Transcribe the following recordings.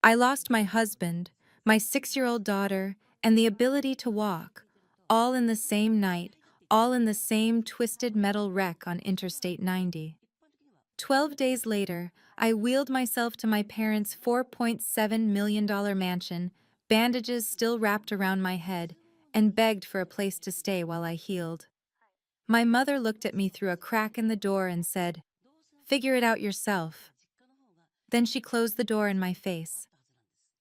I lost my husband, my 6-year-old daughter, and the ability to walk, all in the same night, all in the same twisted metal wreck on Interstate 90. 12 days later, I wheeled myself to my parents' $4.7 million mansion, bandages still wrapped around my head, and begged for a place to stay while I healed. My mother looked at me through a crack in the door and said, "Figure it out yourself." Then she closed the door in my face.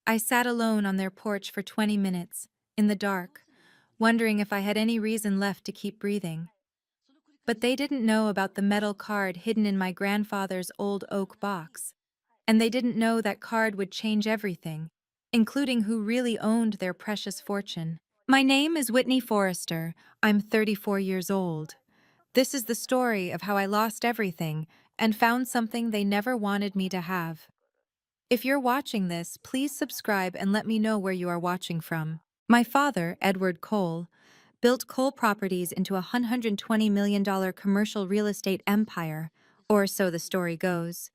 I sat alone on their porch for 20 minutes, in the dark, wondering if I had any reason left to keep breathing. But they didn't know about the metal card hidden in my grandfather's old oak box. And they didn't know that card would change everything, including who really owned their precious fortune. My name is Whitney Forrester. I'm 34 years old. This is the story of how I lost everything and found something they never wanted me to have. If you're watching this, please subscribe and let me know where you are watching from. My father, Edward Cole, built Cole Properties into a $120 million commercial real estate empire, or so the story goes.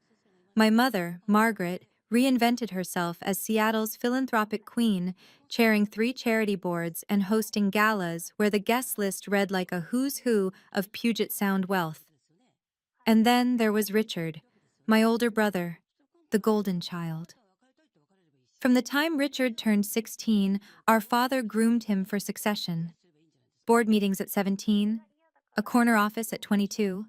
My mother, Margaret, reinvented herself as Seattle's philanthropic queen, chairing 3 charity boards and hosting galas where the guest list read like a who's who of Puget Sound wealth. And then there was Richard, my older brother, the golden child. From the time Richard turned 16, our father groomed him for succession. Board meetings at 17, a corner office at 22.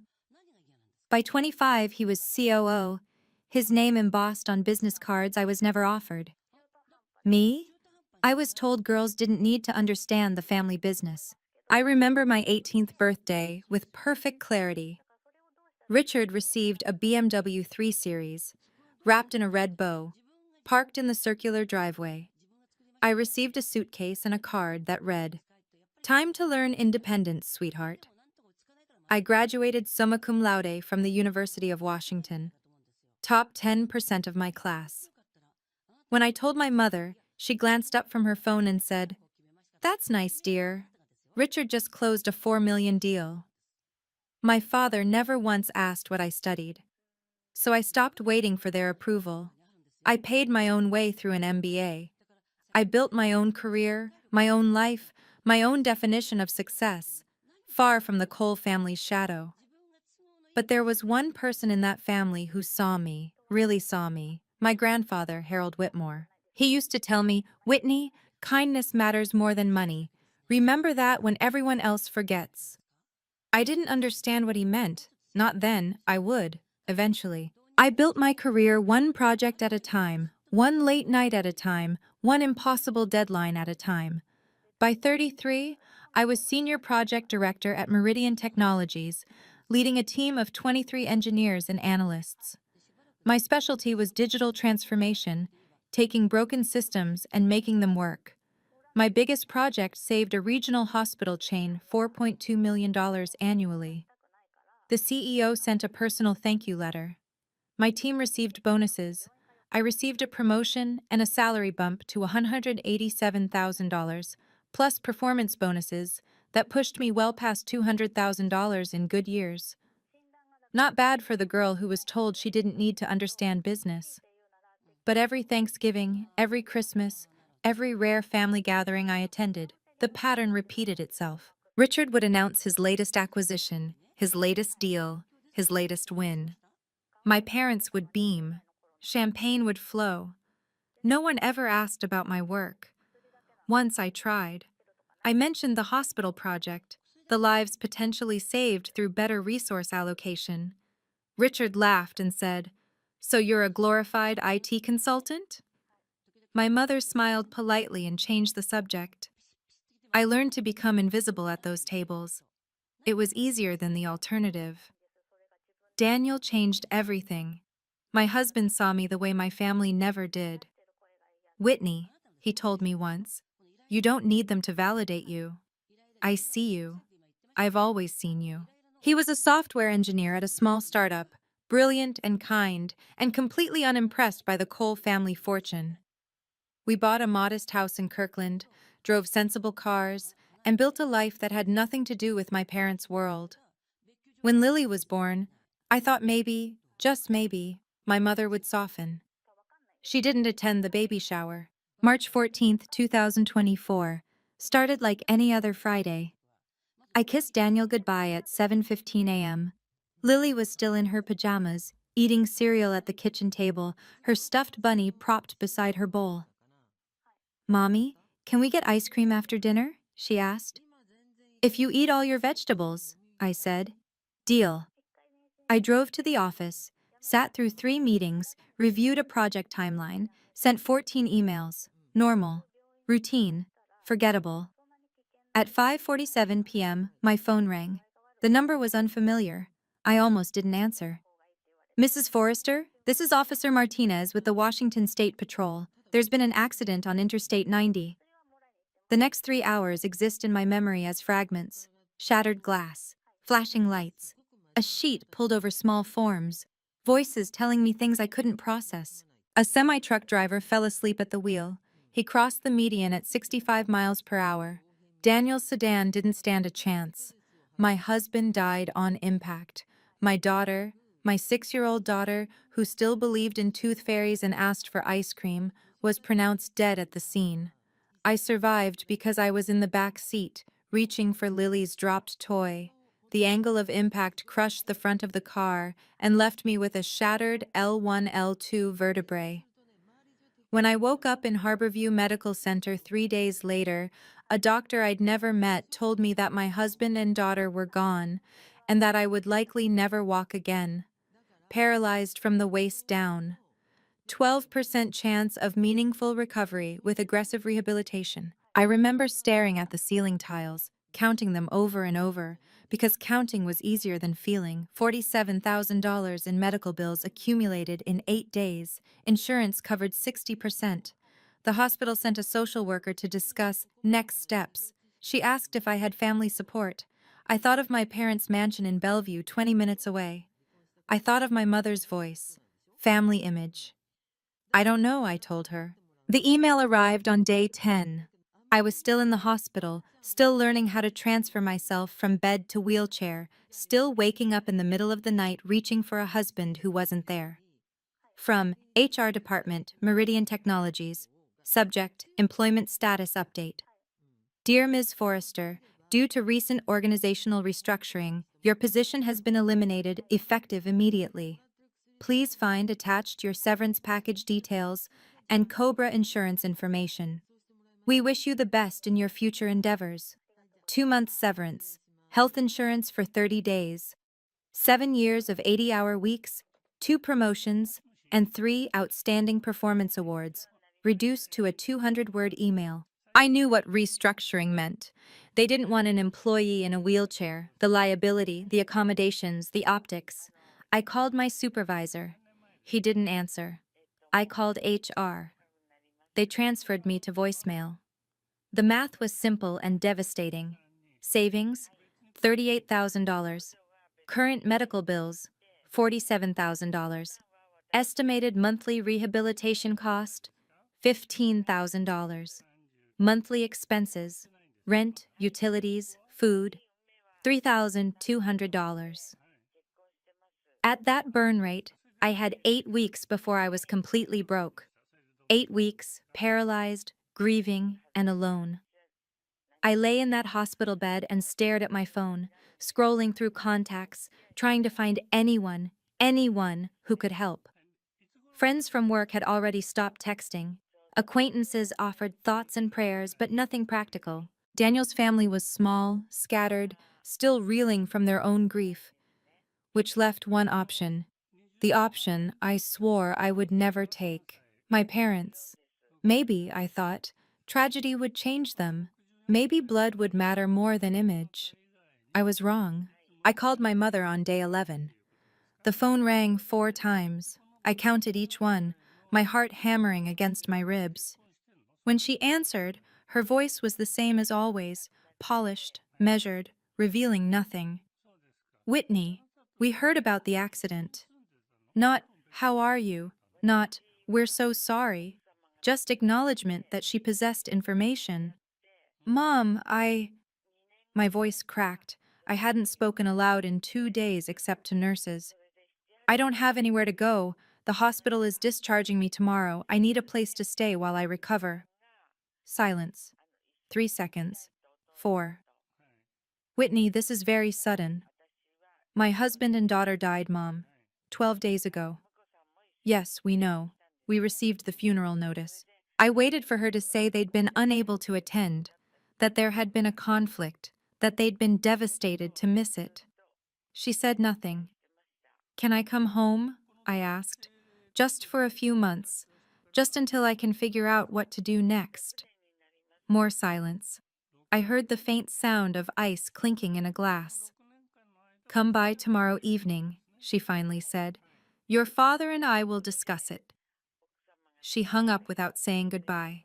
By 25, he was COO, his name embossed on business cards I was never offered. Me? I was told girls didn't need to understand the family business. I remember my 18th birthday with perfect clarity. Richard received a BMW 3 Series, wrapped in a red bow, parked in the circular driveway. I received a suitcase and a card that read, "Time to learn independence, sweetheart." I graduated summa cum laude from the University of Washington, top 10% of my class. When I told my mother, she glanced up from her phone and said, "That's nice, dear. Richard just closed a $4 million deal." My father never once asked what I studied, so I stopped waiting for their approval. I paid my own way through an MBA. I built my own career, my own life, my own definition of success, far from the Cole family's shadow. But there was one person in that family who saw me, really saw me, my grandfather, Harold Whitmore. He used to tell me, "Whitney, kindness matters more than money. Remember that when everyone else forgets." I didn't understand what he meant. Not then, I would, eventually. I built my career one project at a time, one late night at a time, one impossible deadline at a time. By 33, I was Senior Project Director at Meridian Technologies, leading a team of 23 engineers and analysts. My specialty was digital transformation, taking broken systems and making them work. My biggest project saved a regional hospital chain $4.2 million annually. The CEO sent a personal thank you letter. My team received bonuses. I received a promotion and a salary bump to $187,000, plus performance bonuses that pushed me well past $200,000 in good years. Not bad for the girl who was told she didn't need to understand business. But every Thanksgiving, every Christmas, every rare family gathering I attended, the pattern repeated itself. Richard would announce his latest acquisition, his latest deal, his latest win. My parents would beam. Champagne would flow. No one ever asked about my work. Once I tried. I mentioned the hospital project, the lives potentially saved through better resource allocation. Richard laughed and said, "So you're a glorified IT consultant?" My mother smiled politely and changed the subject. I learned to become invisible at those tables. It was easier than the alternative. Daniel changed everything. My husband saw me the way my family never did. "Whitney," he told me once, "you don't need them to validate you. I see you. I've always seen you." He was a software engineer at a small startup, brilliant and kind, and completely unimpressed by the Cole family fortune. We bought a modest house in Kirkland, drove sensible cars, and built a life that had nothing to do with my parents' world. When Lily was born, I thought maybe, just maybe, my mother would soften. She didn't attend the baby shower. March 14th, 2024. Started like any other Friday. I kissed Daniel goodbye at 7:15 a.m. Lily was still in her pajamas, eating cereal at the kitchen table, her stuffed bunny propped beside her bowl. "Mommy, can we get ice cream after dinner?" she asked. "If you eat all your vegetables," I said. "Deal." I drove to the office, sat through 3 meetings, reviewed a project timeline, sent 14 emails. Normal. Routine. Forgettable. At 5:47 p.m., my phone rang. The number was unfamiliar. I almost didn't answer. "Mrs. Forrester, this is Officer Martinez with the Washington State Patrol. There's been an accident on Interstate 90. The next 3 hours exist in my memory as fragments: shattered glass, flashing lights, a sheet pulled over small forms, voices telling me things I couldn't process. A semi-truck driver fell asleep at the wheel. He crossed the median at 65 miles per hour. Daniel's sedan didn't stand a chance. My husband died on impact. My daughter, my 6-year-old daughter, who still believed in tooth fairies and asked for ice cream, was pronounced dead at the scene. I survived because I was in the back seat, reaching for Lily's dropped toy. The angle of impact crushed the front of the car and left me with a shattered L1, L2 vertebrae. When I woke up in Harborview Medical Center 3 days later, a doctor I'd never met told me that my husband and daughter were gone and that I would likely never walk again. Paralyzed from the waist down. 12% chance of meaningful recovery with aggressive rehabilitation. I remember staring at the ceiling tiles, counting them over and over, because counting was easier than feeling. $47,000 in medical bills accumulated in 8 days. Insurance covered 60%. The hospital sent a social worker to discuss next steps. She asked if I had family support. I thought of my parents' mansion in Bellevue, 20 minutes away. I thought of my mother's voice. Family image. "I don't know," I told her. The email arrived on day 10. I was still in the hospital, still learning how to transfer myself from bed to wheelchair, still waking up in the middle of the night reaching for a husband who wasn't there. From HR Department, Meridian Technologies. Subject: Employment Status Update. Dear Ms. Forrester, due to recent organizational restructuring, your position has been eliminated, effective immediately. Please find attached your severance package details and Cobra insurance information. We wish you the best in your future endeavors. 2 months severance, health insurance for 30 days, 7 years of 80-hour weeks, 2 promotions, and 3 outstanding performance awards, reduced to a 200-word email. I knew what restructuring meant. They didn't want an employee in a wheelchair, the liability, the accommodations, the optics. I called my supervisor. He didn't answer. I called HR. They transferred me to voicemail. The math was simple and devastating. Savings: $38,000. Current medical bills: $47,000. Estimated monthly rehabilitation cost: $15,000. Monthly expenses: rent, utilities, food: $3,200. At that burn rate, I had 8 weeks before I was completely broke. 8 weeks, paralyzed, grieving, and alone. I lay in that hospital bed and stared at my phone, scrolling through contacts, trying to find anyone who could help. Friends from work had already stopped texting. Acquaintances offered thoughts and prayers, but nothing practical. Daniel's family was small, scattered, still reeling from their own grief, which left one option. The option I swore I would never take. My parents. Maybe, I thought, tragedy would change them. Maybe blood would matter more than image. I was wrong. I called my mother on day 11. The phone rang 4 times. I counted each one, my heart hammering against my ribs. When she answered, her voice was the same as always, polished, measured, revealing nothing. "Whitney, we heard about the accident." Not, "How are you?" Not, "We're so sorry." Just acknowledgement that she possessed information. "Mom, My voice cracked. I hadn't spoken aloud in 2 days except to nurses. "I don't have anywhere to go. The hospital is discharging me tomorrow. I need a place to stay while I recover. Silence. 3 seconds. 4. Whitney, this is very sudden. My husband and daughter died, Mom. 12 days ago. Yes, we know. We received the funeral notice. I waited for her to say they'd been unable to attend, that there had been a conflict, that they'd been devastated to miss it. She said nothing. Can I come home? I asked. Just for a few months, just until I can figure out what to do next. More silence. I heard the faint sound of ice clinking in a glass. Come by tomorrow evening, she finally said. Your father and I will discuss it. She hung up without saying goodbye.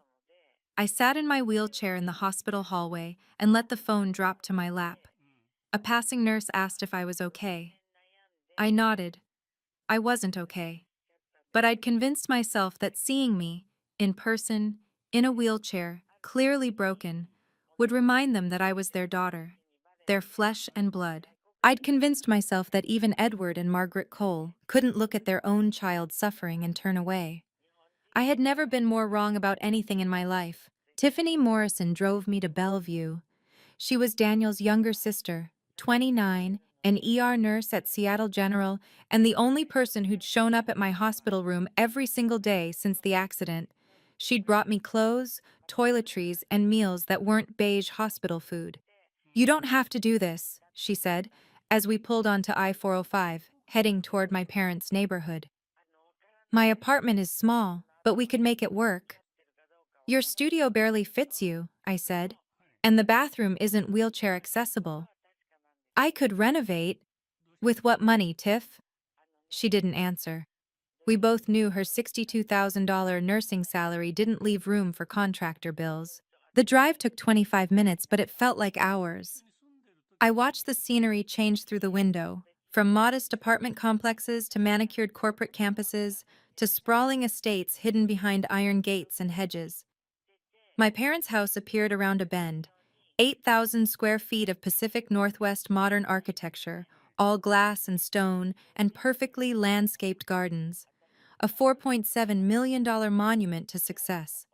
I sat in my wheelchair in the hospital hallway and let the phone drop to my lap. A passing nurse asked if I was okay. I nodded. I wasn't okay. But I'd convinced myself that seeing me, in person, in a wheelchair, clearly broken, would remind them that I was their daughter, their flesh and blood. I'd convinced myself that even Edward and Margaret Cole couldn't look at their own child suffering and turn away. I had never been more wrong about anything in my life. Tiffany Morrison drove me to Bellevue. She was Daniel's younger sister, 29, an ER nurse at Seattle General, and the only person who'd shown up at my hospital room every single day since the accident. She'd brought me clothes, toiletries, and meals that weren't beige hospital food. You don't have to do this, she said, as we pulled onto I-405, heading toward my parents' neighborhood. My apartment is small, but we could make it work. Your studio barely fits you, I said, and the bathroom isn't wheelchair accessible. I could renovate. With what money, Tiff? She didn't answer. We both knew her $62,000 nursing salary didn't leave room for contractor bills. The drive took 25 minutes, but it felt like hours. I watched the scenery change through the window, from modest apartment complexes to manicured corporate campuses to sprawling estates hidden behind iron gates and hedges. My parents' house appeared around a bend, 8,000 square feet of Pacific Northwest modern architecture, all glass and stone, and perfectly landscaped gardens. A $4.7 million monument to success.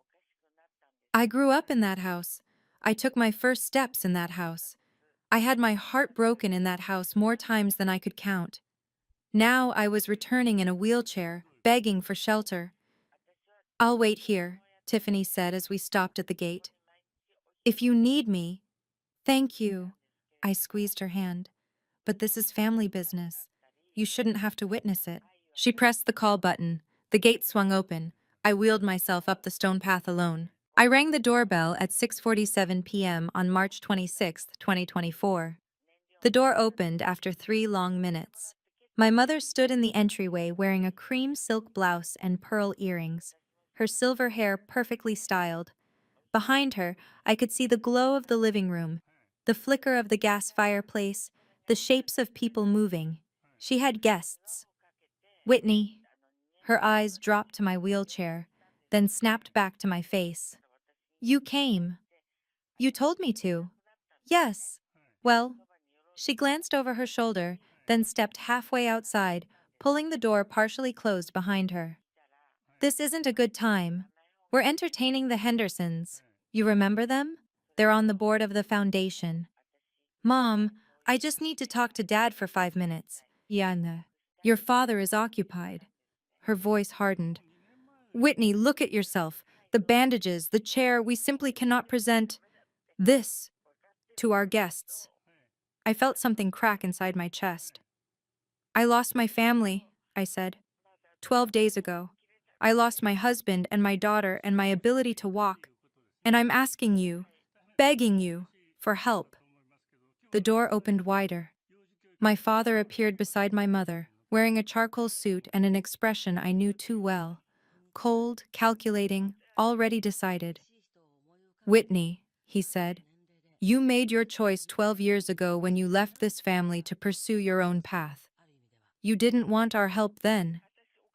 I grew up in that house. I took my first steps in that house. I had my heart broken in that house more times than I could count. Now I was returning in a wheelchair, begging for shelter. I'll wait here, Tiffany said as we stopped at the gate. If you need me, thank you. I squeezed her hand. But this is family business. You shouldn't have to witness it. She pressed the call button. The gate swung open. I wheeled myself up the stone path alone. I rang the doorbell at 6:47 p.m. on March 26, 2024. The door opened after 3 long minutes. My mother stood in the entryway wearing a cream silk blouse and pearl earrings, her silver hair perfectly styled. Behind her, I could see the glow of the living room, the flicker of the gas fireplace, the shapes of people moving. She had guests. Whitney. Her eyes dropped to my wheelchair, then snapped back to my face. You came. You told me to. Yes. Well, she glanced over her shoulder, then stepped halfway outside, pulling the door partially closed behind her. This isn't a good time. We're entertaining the Hendersons. You remember them? They're on the board of the foundation. Mom, I just need to talk to Dad for 5 minutes. Yana, your father is occupied. Her voice hardened. Whitney, look at yourself. The bandages, the chair, we simply cannot present this to our guests. I felt something crack inside my chest. I lost my family, I said. 12 days ago. I lost my husband and my daughter and my ability to walk. And I'm asking you, begging you, for help. The door opened wider. My father appeared beside my mother, wearing a charcoal suit and an expression I knew too well. Cold, calculating, already decided. Whitney, he said, you made your choice 12 years ago when you left this family to pursue your own path. You didn't want our help then.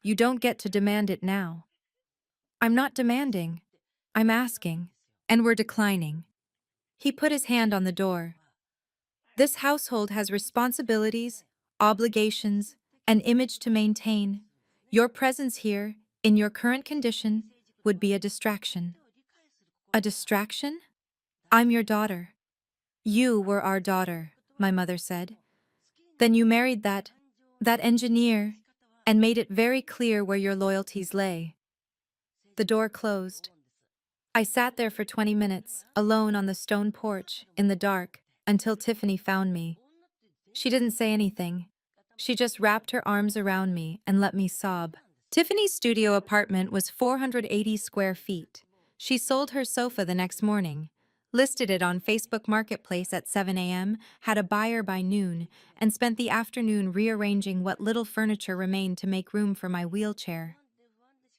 You don't get to demand it now. I'm not demanding. I'm asking. And we're declining. He put his hand on the door. This household has responsibilities, obligations, an image to maintain. Your presence here, in your current condition, would be a distraction. A distraction? I'm your daughter. You were our daughter, my mother said. Then you married that engineer, and made it very clear where your loyalties lay. The door closed. I sat there for 20 minutes, alone on the stone porch, in the dark, until Tiffany found me. She didn't say anything. She just wrapped her arms around me and let me sob. Tiffany's studio apartment was 480 square feet. She sold her sofa the next morning, listed it on Facebook Marketplace at 7 a.m., had a buyer by noon, and spent the afternoon rearranging what little furniture remained to make room for my wheelchair.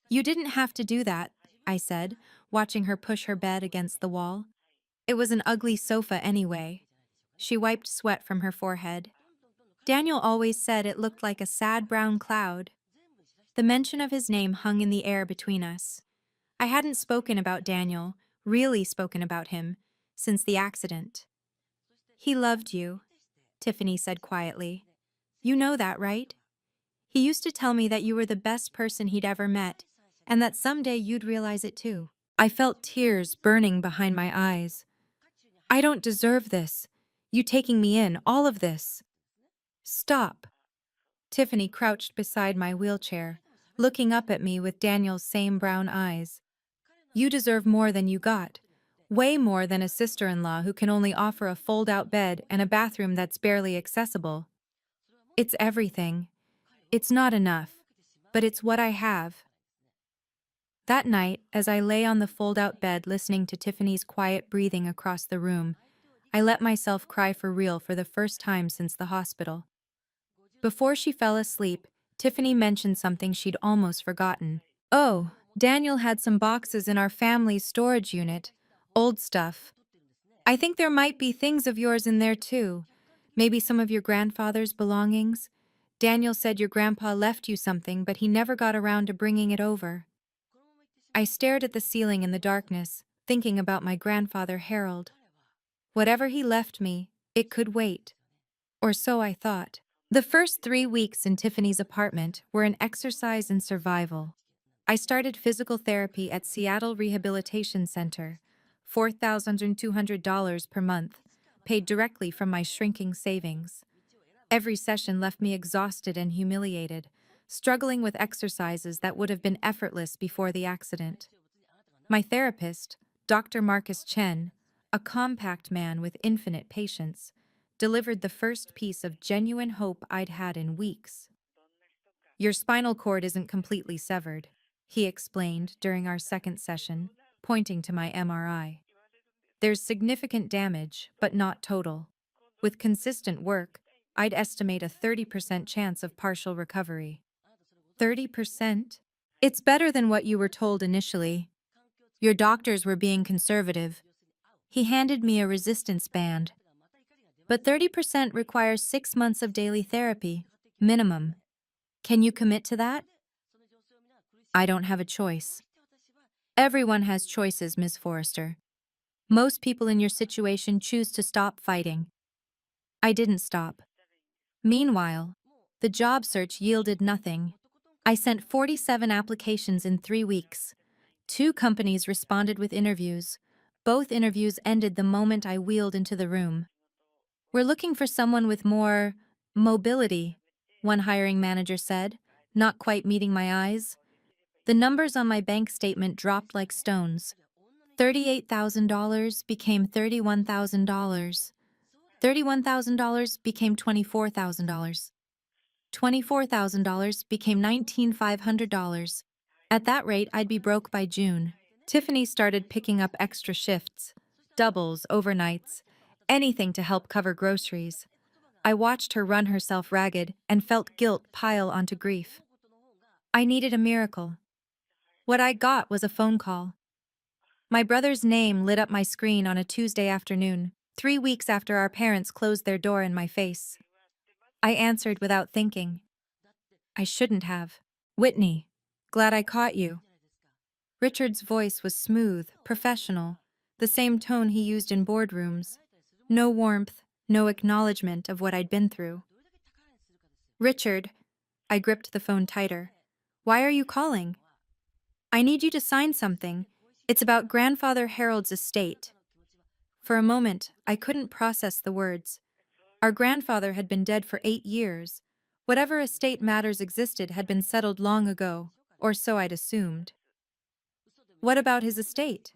You didn't have to do that, I said, watching her push her bed against the wall. It was an ugly sofa anyway. She wiped sweat from her forehead. Daniel always said it looked like a sad brown cloud. The mention of his name hung in the air between us. I hadn't spoken about Daniel, really spoken about him, since the accident. He loved you, Tiffany said quietly. You know that, right? He used to tell me that you were the best person he'd ever met, and that someday you'd realize it too. I felt tears burning behind my eyes. I don't deserve this. You taking me in, all of this. Stop. Tiffany crouched beside my wheelchair, looking up at me with Daniel's same brown eyes. You deserve more than you got. Way more than a sister-in-law who can only offer a fold-out bed and a bathroom that's barely accessible. It's everything. It's not enough, but it's what I have. That night, as I lay on the fold-out bed listening to Tiffany's quiet breathing across the room, I let myself cry for real for the first time since the hospital. Before she fell asleep, Tiffany mentioned something she'd almost forgotten. Oh, Daniel had some boxes in our family's storage unit. Old stuff. I think there might be things of yours in there too. Maybe some of your grandfather's belongings. Daniel said your grandpa left you something, but he never got around to bringing it over. I stared at the ceiling in the darkness, thinking about my grandfather Harold. Whatever he left me, it could wait. Or so I thought. The first 3 weeks in Tiffany's apartment were an exercise in survival. I started physical therapy at Seattle Rehabilitation Center, $4,200 per month, paid directly from my shrinking savings. Every session left me exhausted and humiliated, struggling with exercises that would have been effortless before the accident. My therapist, Dr. Marcus Chen, a compact man with infinite patience, delivered the first piece of genuine hope I'd had in weeks. Your spinal cord isn't completely severed, he explained during our second session, pointing to my MRI. There's significant damage, but not total. With consistent work, I'd estimate a 30% chance of partial recovery. 30%? It's better than what you were told initially. Your doctors were being conservative. He handed me a resistance band. But 30% requires 6 months of daily therapy, minimum. Can you commit to that? I don't have a choice. Everyone has choices, Ms. Forrester. Most people in your situation choose to stop fighting. I didn't stop. Meanwhile, the job search yielded nothing. I sent 47 applications in 3 weeks. 2 companies responded with interviews. Both interviews ended the moment I wheeled into the room. We're looking for someone with more mobility, one hiring manager said, not quite meeting my eyes. The numbers on my bank statement dropped like stones. $38,000 became $31,000. $31,000 became $24,000. $24,000 became $19,500. At that rate, I'd be broke by June. Tiffany started picking up extra shifts, doubles, overnights, anything to help cover groceries. I watched her run herself ragged and felt guilt pile onto grief. I needed a miracle. What I got was a phone call. My brother's name lit up my screen on a Tuesday afternoon, 3 weeks after our parents closed their door in my face. I answered without thinking. I shouldn't have. Whitney, glad I caught you. Richard's voice was smooth, professional, the same tone he used in boardrooms. No warmth, no acknowledgement of what I'd been through. Richard, I gripped the phone tighter. Why are you calling? I need you to sign something. It's about Grandfather Harold's estate. For a moment, I couldn't process the words. Our grandfather had been dead for 8 years. Whatever estate matters existed had been settled long ago, or so I'd assumed. What about his estate?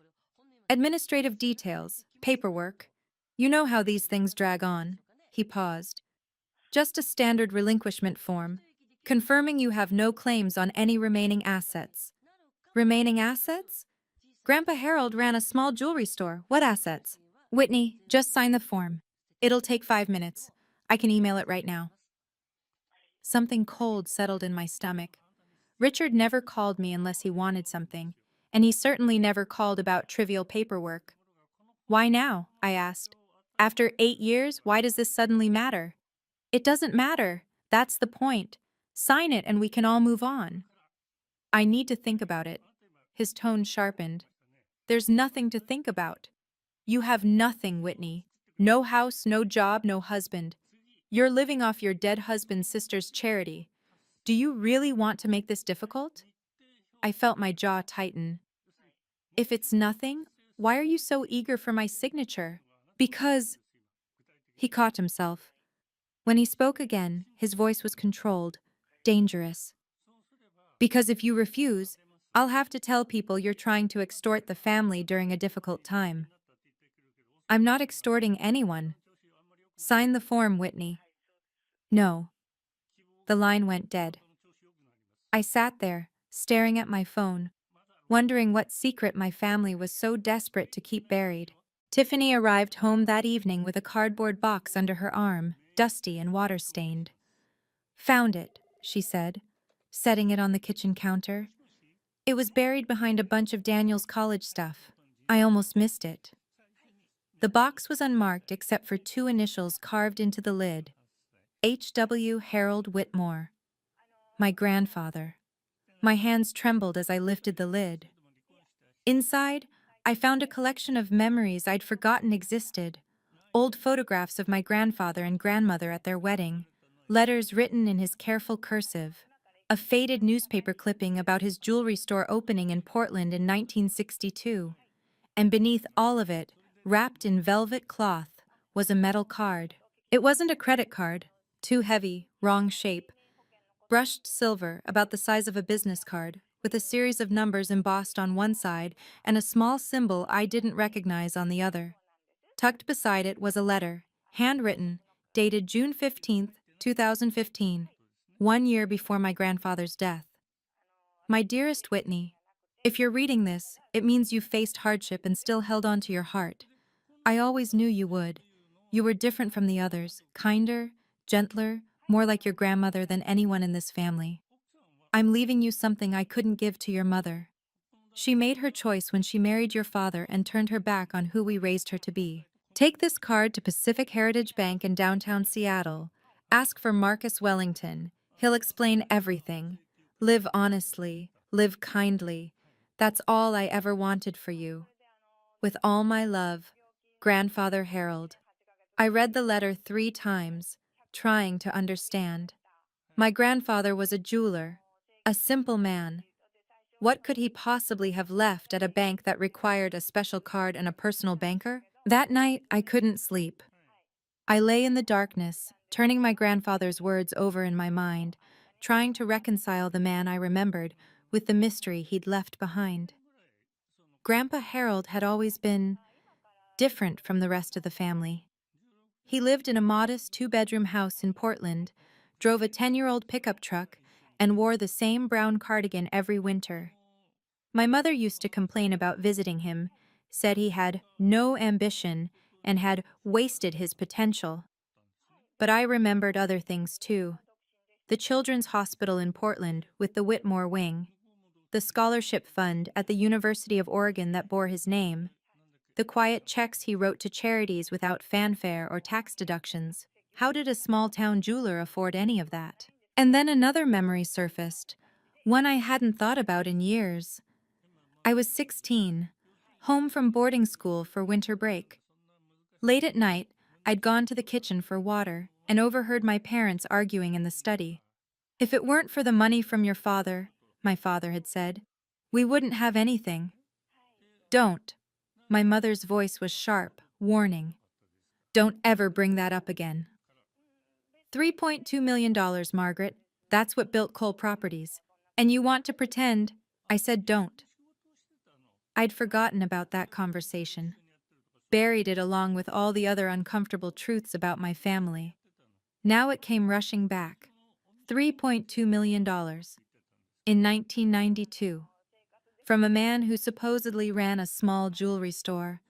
Administrative details, paperwork. You know how these things drag on. He paused. Just a standard relinquishment form, confirming you have no claims on any remaining assets. Remaining assets? Grandpa Harold ran a small jewelry store. What assets? Whitney, just sign the form. It'll take 5 minutes. I can email it right now. Something cold settled in my stomach. Richard never called me unless he wanted something, and he certainly never called about trivial paperwork. Why now? I asked. After 8 years, why does this suddenly matter? It doesn't matter. That's the point. Sign it and we can all move on. I need to think about it. His tone sharpened. There's nothing to think about. You have nothing, Whitney. No house, no job, no husband. You're living off your dead husband's sister's charity. Do you really want to make this difficult? I felt my jaw tighten. If it's nothing, why are you so eager for my signature? Because... He caught himself. When he spoke again, his voice was controlled, dangerous. Because if you refuse, I'll have to tell people you're trying to extort the family during a difficult time. I'm not extorting anyone. Sign the form, Whitney. No. The line went dead. I sat there, staring at my phone, wondering what secret my family was so desperate to keep buried. Tiffany arrived home that evening with a cardboard box under her arm, dusty and water-stained. Found it, she said, setting it on the kitchen counter. It was buried behind a bunch of Daniel's college stuff. I almost missed it. The box was unmarked except for 2 initials carved into the lid. H.W. Harold Whitmore. My grandfather. My hands trembled as I lifted the lid. Inside, I found a collection of memories I'd forgotten existed. Old photographs of my grandfather and grandmother at their wedding, letters written in his careful cursive, a faded newspaper clipping about his jewelry store opening in Portland in 1962. And beneath all of it, wrapped in velvet cloth, was a metal card. It wasn't a credit card, too heavy, wrong shape. Brushed silver, about the size of a business card, with a series of numbers embossed on one side and a small symbol I didn't recognize on the other. Tucked beside it was a letter, handwritten, dated June 15th, 2015, 1 year before my grandfather's death. My dearest Whitney, if you're reading this, it means you've faced hardship and still held on to your heart. I always knew you would. You were different from the others, kinder, gentler, more like your grandmother than anyone in this family. I'm leaving you something I couldn't give to your mother. She made her choice when she married your father and turned her back on who we raised her to be. Take this card to Pacific Heritage Bank in downtown Seattle. Ask for Marcus Wellington. He'll explain everything. Live honestly. Live kindly. That's all I ever wanted for you. With all my love, Grandfather Harold. I read the letter 3 times, trying to understand. My grandfather was a jeweler, a simple man. What could he possibly have left at a bank that required a special card and a personal banker? That night, I couldn't sleep. I lay in the darkness, turning my grandfather's words over in my mind, trying to reconcile the man I remembered with the mystery he'd left behind. Grandpa Harold had always been different from the rest of the family. He lived in a modest 2-bedroom house in Portland, drove a 10-year-old pickup truck, and wore the same brown cardigan every winter. My mother used to complain about visiting him, said he had no ambition and had wasted his potential. But I remembered other things too. The Children's Hospital in Portland with the Whitmore Wing, the scholarship fund at the University of Oregon that bore his name, the quiet checks he wrote to charities without fanfare or tax deductions. How did a small-town jeweler afford any of that? And then another memory surfaced, one I hadn't thought about in years. I was 16, home from boarding school for winter break. Late at night, I'd gone to the kitchen for water and overheard my parents arguing in the study. If it weren't for the money from your father, my father had said. We wouldn't have anything. Don't. My mother's voice was sharp, warning. Don't ever bring that up again. $3.2 million, Margaret. That's what built Cole Properties. And you want to pretend? I said don't. I'd forgotten about that conversation, buried it along with all the other uncomfortable truths about my family. Now it came rushing back. $3.2 million. In 1992. From a man who supposedly ran a small jewelry store.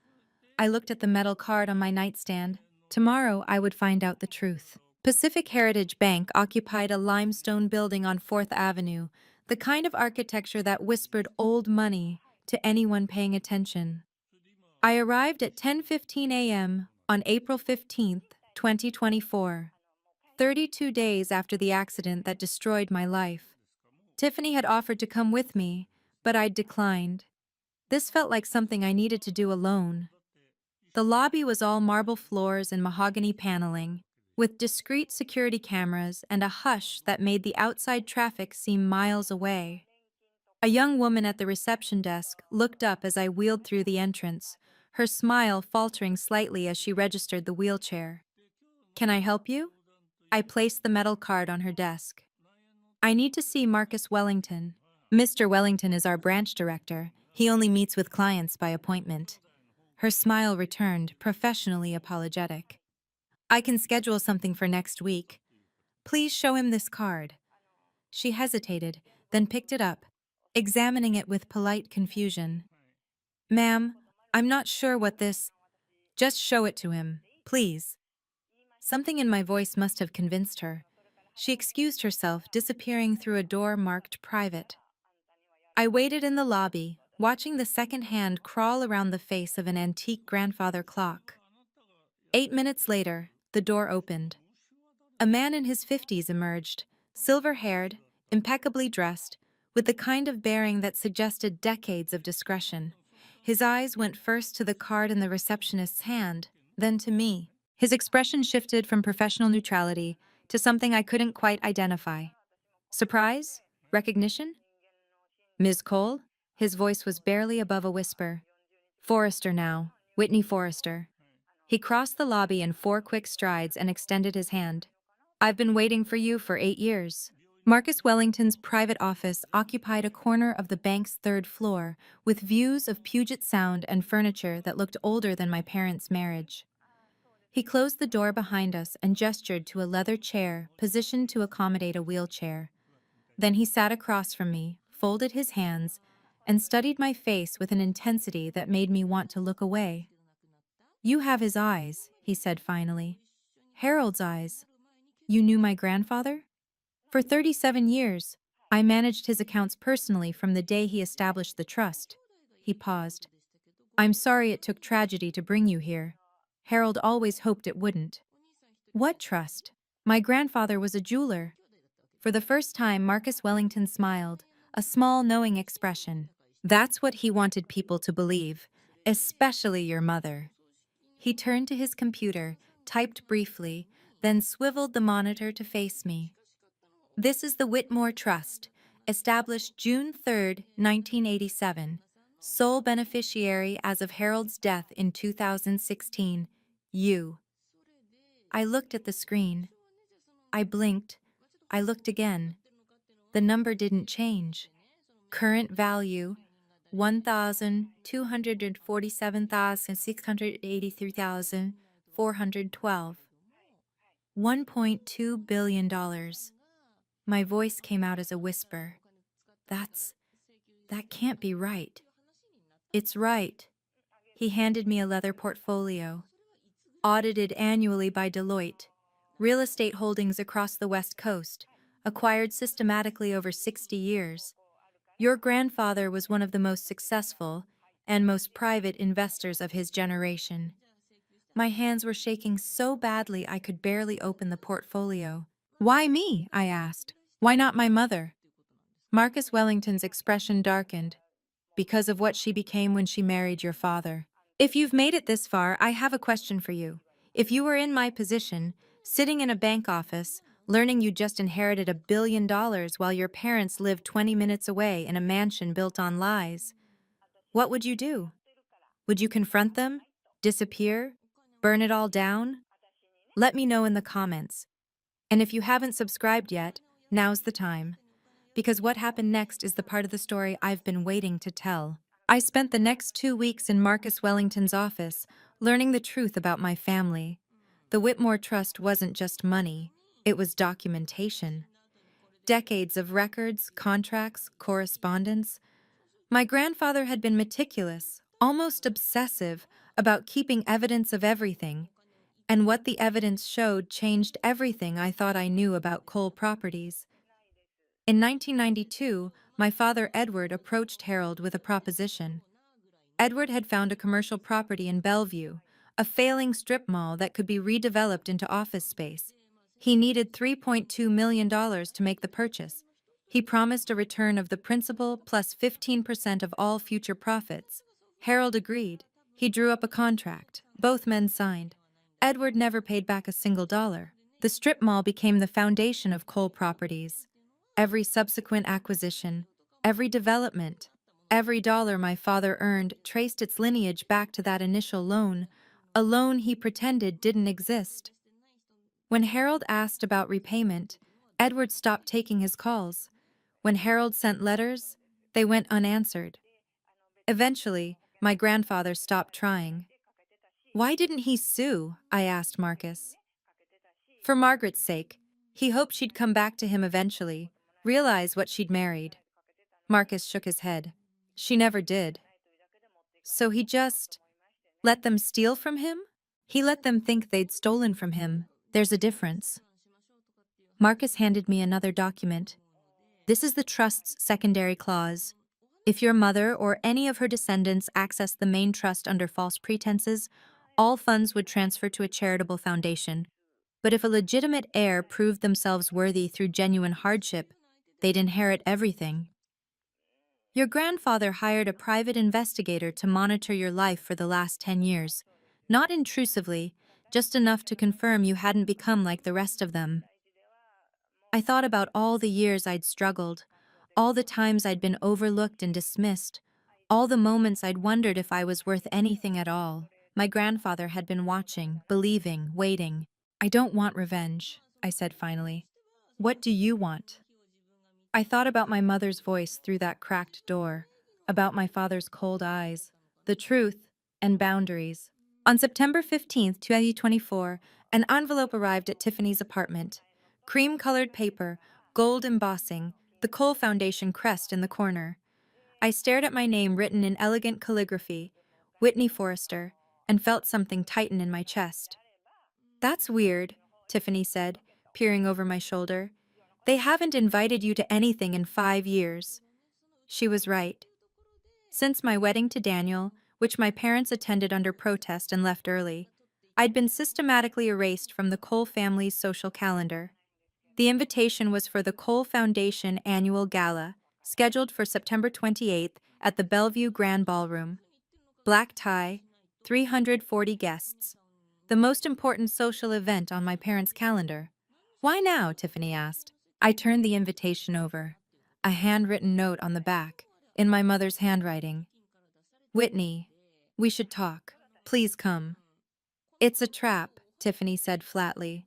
I looked at the metal card on my nightstand. Tomorrow I would find out the truth. Pacific Heritage Bank occupied a limestone building on 4th Avenue, the kind of architecture that whispered old money to anyone paying attention. I arrived at 10:15 a.m. on April 15th, 2024, 32 days after the accident that destroyed my life. Tiffany had offered to come with me, but I'd declined. This felt like something I needed to do alone. The lobby was all marble floors and mahogany paneling, with discreet security cameras and a hush that made the outside traffic seem miles away. A young woman at the reception desk looked up as I wheeled through the entrance, her smile faltering slightly as she registered the wheelchair. Can I help you? I placed the metal card on her desk. I need to see Marcus Wellington. Mr. Wellington is our branch director. He only meets with clients by appointment. Her smile returned, professionally apologetic. I can schedule something for next week. Please show him this card. She hesitated, then picked it up, examining it with polite confusion. Ma'am, I'm not sure what this... Just show it to him, please. Something in my voice must have convinced her. She excused herself, disappearing through a door marked private. I waited in the lobby, watching the second hand crawl around the face of an antique grandfather clock. 8 minutes later, the door opened. A man in his 50s emerged, silver-haired, impeccably dressed, with the kind of bearing that suggested decades of discretion. His eyes went first to the card in the receptionist's hand, then to me. His expression shifted from professional neutrality to something I couldn't quite identify. Surprise? Recognition? Ms. Cole? His voice was barely above a whisper. Forrester now. Whitney Forrester. He crossed the lobby in 4 quick strides and extended his hand. I've been waiting for you for 8 years. Marcus Wellington's private office occupied a corner of the bank's 3rd floor, with views of Puget Sound and furniture that looked older than my parents' marriage. He closed the door behind us and gestured to a leather chair positioned to accommodate a wheelchair. Then he sat across from me, folded his hands, and studied my face with an intensity that made me want to look away. You have his eyes, he said finally. Harold's eyes. You knew my grandfather? For 37 years, I managed his accounts personally from the day he established the trust. He paused. I'm sorry it took tragedy to bring you here. Harold always hoped it wouldn't. What trust? My grandfather was a jeweler. For the first time, Marcus Wellington smiled, a small, knowing expression. That's what he wanted people to believe, especially your mother. He turned to his computer, typed briefly, then swiveled the monitor to face me. This is the Whitmore Trust, established June 3, 1987. Sole beneficiary as of Harold's death in 2016. You. I looked at the screen. I blinked. I looked again. The number didn't change. Current value, $1,247,683,412. $1.2 billion. My voice came out as a whisper. That can't be right. It's right. He handed me a leather portfolio. Audited annually by Deloitte. Real estate holdings across the West Coast, acquired systematically over 60 years. Your grandfather was one of the most successful and most private investors of his generation. My hands were shaking so badly I could barely open the portfolio. Why me? I asked. Why not my mother? Marcus Wellington's expression darkened. Because of what she became when she married your father. If you've made it this far, I have a question for you. If you were in my position, sitting in a bank office, Learning you just inherited $1 billion while your parents lived 20 minutes away in a mansion built on lies. What would you do? Would you confront them? Disappear? Burn it all down? Let me know in the comments. And if you haven't subscribed yet, now's the time. Because what happened next is the part of the story I've been waiting to tell. I spent the next 2 weeks in Marcus Wellington's office, learning the truth about my family. The Whitmore Trust wasn't just money, it was documentation. Decades of records, contracts, correspondence. My grandfather had been meticulous, almost obsessive, about keeping evidence of everything. And what the evidence showed changed everything I thought I knew about Cole Properties. In 1992, my father Edward approached Harold with a proposition. Edward had found a commercial property in Bellevue, a failing strip mall that could be redeveloped into office space. He needed $3.2 million to make the purchase. He promised a return of the principal plus 15% of all future profits. Harold agreed. He drew up a contract. Both men signed. Edward never paid back a single dollar. The strip mall became the foundation of Cole Properties. Every subsequent acquisition, every development, every dollar my father earned traced its lineage back to that initial loan, a loan he pretended didn't exist. When Harold asked about repayment, Edward stopped taking his calls. When Harold sent letters, they went unanswered. Eventually, my grandfather stopped trying. Why didn't he sue? I asked Marcus. For Margaret's sake. He hoped she'd come back to him eventually, realize what she'd married. Marcus shook his head. She never did. So he just let them steal from him? He let them think they'd stolen from him. There's a difference. Marcus handed me another document. This is the trust's secondary clause. If your mother or any of her descendants access the main trust under false pretenses, all funds would transfer to a charitable foundation. But if a legitimate heir proved themselves worthy through genuine hardship, they'd inherit everything. Your grandfather hired a private investigator to monitor your life for the last 10 years. Not intrusively, just enough to confirm you hadn't become like the rest of them. I thought about all the years I'd struggled, all the times I'd been overlooked and dismissed, all the moments I'd wondered if I was worth anything at all. My grandfather had been watching, believing, waiting. I don't want revenge, I said finally. What do you want? I thought about my mother's voice through that cracked door, about my father's cold eyes, the truth, and boundaries. On September 15th, 2024, an envelope arrived at Tiffany's apartment. Cream-colored paper, gold embossing, the Cole Foundation crest in the corner. I stared at my name written in elegant calligraphy, Whitney Forrester, and felt something tighten in my chest. That's weird, Tiffany said, peering over my shoulder. They haven't invited you to anything in 5 years. She was right. Since my wedding to Daniel, which my parents attended under protest and left early, I'd been systematically erased from the Cole family's social calendar. The invitation was for the Cole Foundation annual gala, scheduled for September 28th at the Bellevue Grand Ballroom. Black tie, 340 guests. The most important social event on my parents' calendar. Why now? Tiffany asked. I turned the invitation over. A handwritten note on the back, in my mother's handwriting. Whitney, we should talk. Please come. It's a trap, Tiffany said flatly.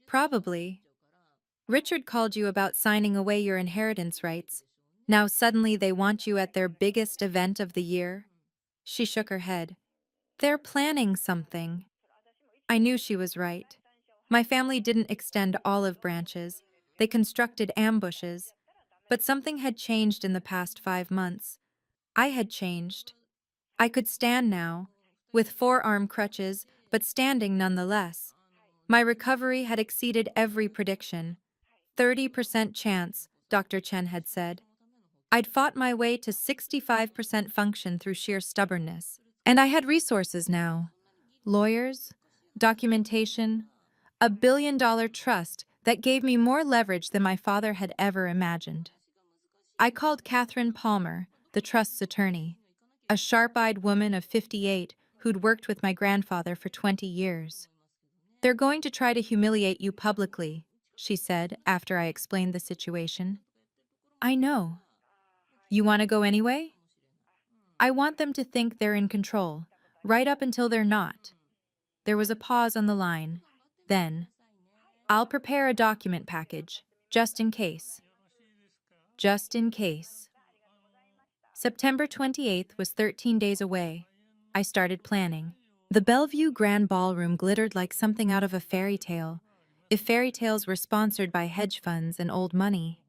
Probably. Richard called you about signing away your inheritance rights. Now suddenly they want you at their biggest event of the year? She shook her head. They're planning something. I knew she was right. My family didn't extend olive branches. They constructed ambushes. But something had changed in the past 5 months. I had changed. I could stand now, with forearm crutches, but standing nonetheless. My recovery had exceeded every prediction. 30% chance, Dr. Chen had said. I'd fought my way to 65% function through sheer stubbornness. And I had resources now. Lawyers, documentation, a $1 billion trust that gave me more leverage than my father had ever imagined. I called Catherine Palmer, the trust's attorney, a sharp-eyed woman of 58 who'd worked with my grandfather for 20 years. They're going to try to humiliate you publicly, she said after I explained the situation. I know. You want to go anyway? I want them to think they're in control, right up until they're not. There was a pause on the line. Then, I'll prepare a document package, just in case. Just in case. September 28th was 13 days away. I started planning. The Bellevue Grand Ballroom glittered like something out of a fairy tale, if fairy tales were sponsored by hedge funds and old money.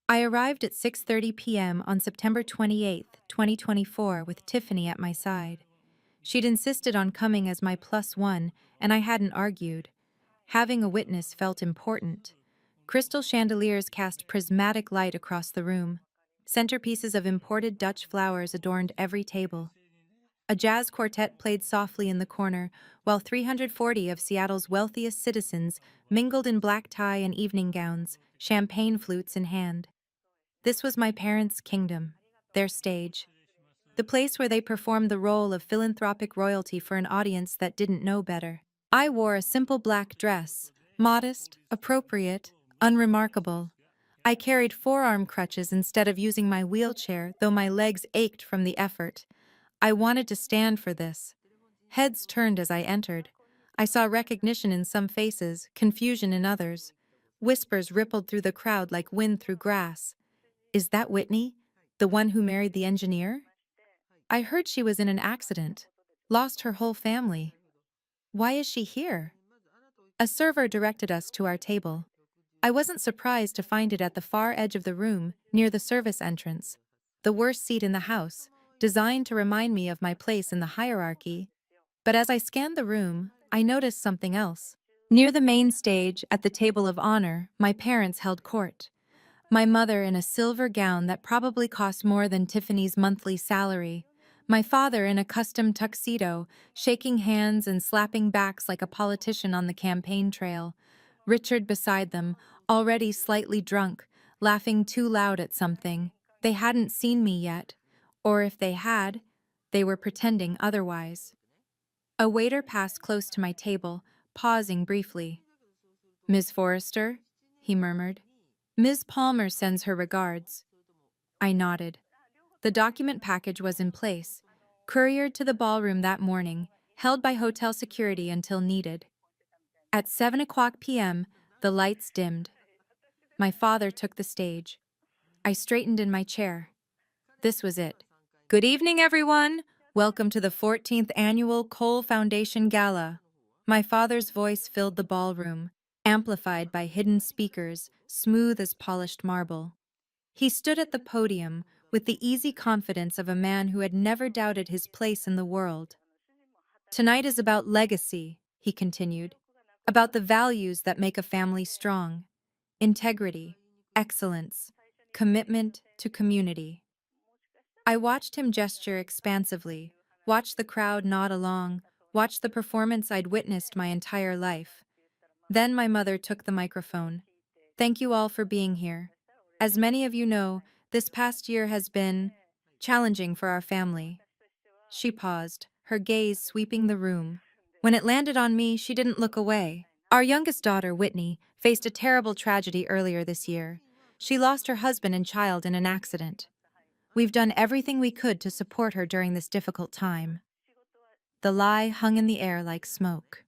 I arrived at 6:30 p.m. on September 28th, 2024, with Tiffany at my side. She'd insisted on coming as my plus one, and I hadn't argued. Having a witness felt important. Crystal chandeliers cast prismatic light across the room. Centerpieces of imported Dutch flowers adorned every table. A jazz quartet played softly in the corner, while 340 of Seattle's wealthiest citizens mingled in black tie and evening gowns, champagne flutes in hand. This was my parents' kingdom, their stage. The place where they performed the role of philanthropic royalty for an audience that didn't know better. I wore a simple black dress, modest, appropriate, unremarkable. I carried forearm crutches instead of using my wheelchair, though my legs ached from the effort. I wanted to stand for this. Heads turned as I entered. I saw recognition in some faces, confusion in others. Whispers rippled through the crowd like wind through grass. Is that Whitney? The one who married the engineer? I heard she was in an accident. Lost her whole family. Why is she here? A server directed us to our table. I wasn't surprised to find it at the far edge of the room, near the service entrance. The worst seat in the house, designed to remind me of my place in the hierarchy. But as I scanned the room, I noticed something else. Near the main stage, at the table of honor, my parents held court. My mother in a silver gown that probably cost more than Tiffany's monthly salary. My father in a custom tuxedo, shaking hands and slapping backs like a politician on the campaign trail. Richard beside them, already slightly drunk, laughing too loud at something. They hadn't seen me yet. Or if they had, they were pretending otherwise. A waiter passed close to my table, pausing briefly. "Miss Forrester?" he murmured. "Ms. Palmer sends her regards." I nodded. The document package was in place, couriered to the ballroom that morning, held by hotel security until needed. At 7 o'clock p.m., the lights dimmed. My father took the stage. I straightened in my chair. This was it. "Good evening, everyone. Welcome to the 14th Annual Cole Foundation Gala." My father's voice filled the ballroom, amplified by hidden speakers, smooth as polished marble. He stood at the podium with the easy confidence of a man who had never doubted his place in the world. "Tonight is about legacy," he continued, "about the values that make a family strong. Integrity, excellence, commitment to community." I watched him gesture expansively, watched the crowd nod along, watched the performance I'd witnessed my entire life. Then my mother took the microphone. "Thank you all for being here. As many of you know, this past year has been challenging for our family." She paused, her gaze sweeping the room. When it landed on me, she didn't look away. Our youngest daughter, Whitney, faced a terrible tragedy earlier this year. She lost her husband and child in an accident. We've done everything we could to support her during this difficult time. The lie hung in the air like smoke.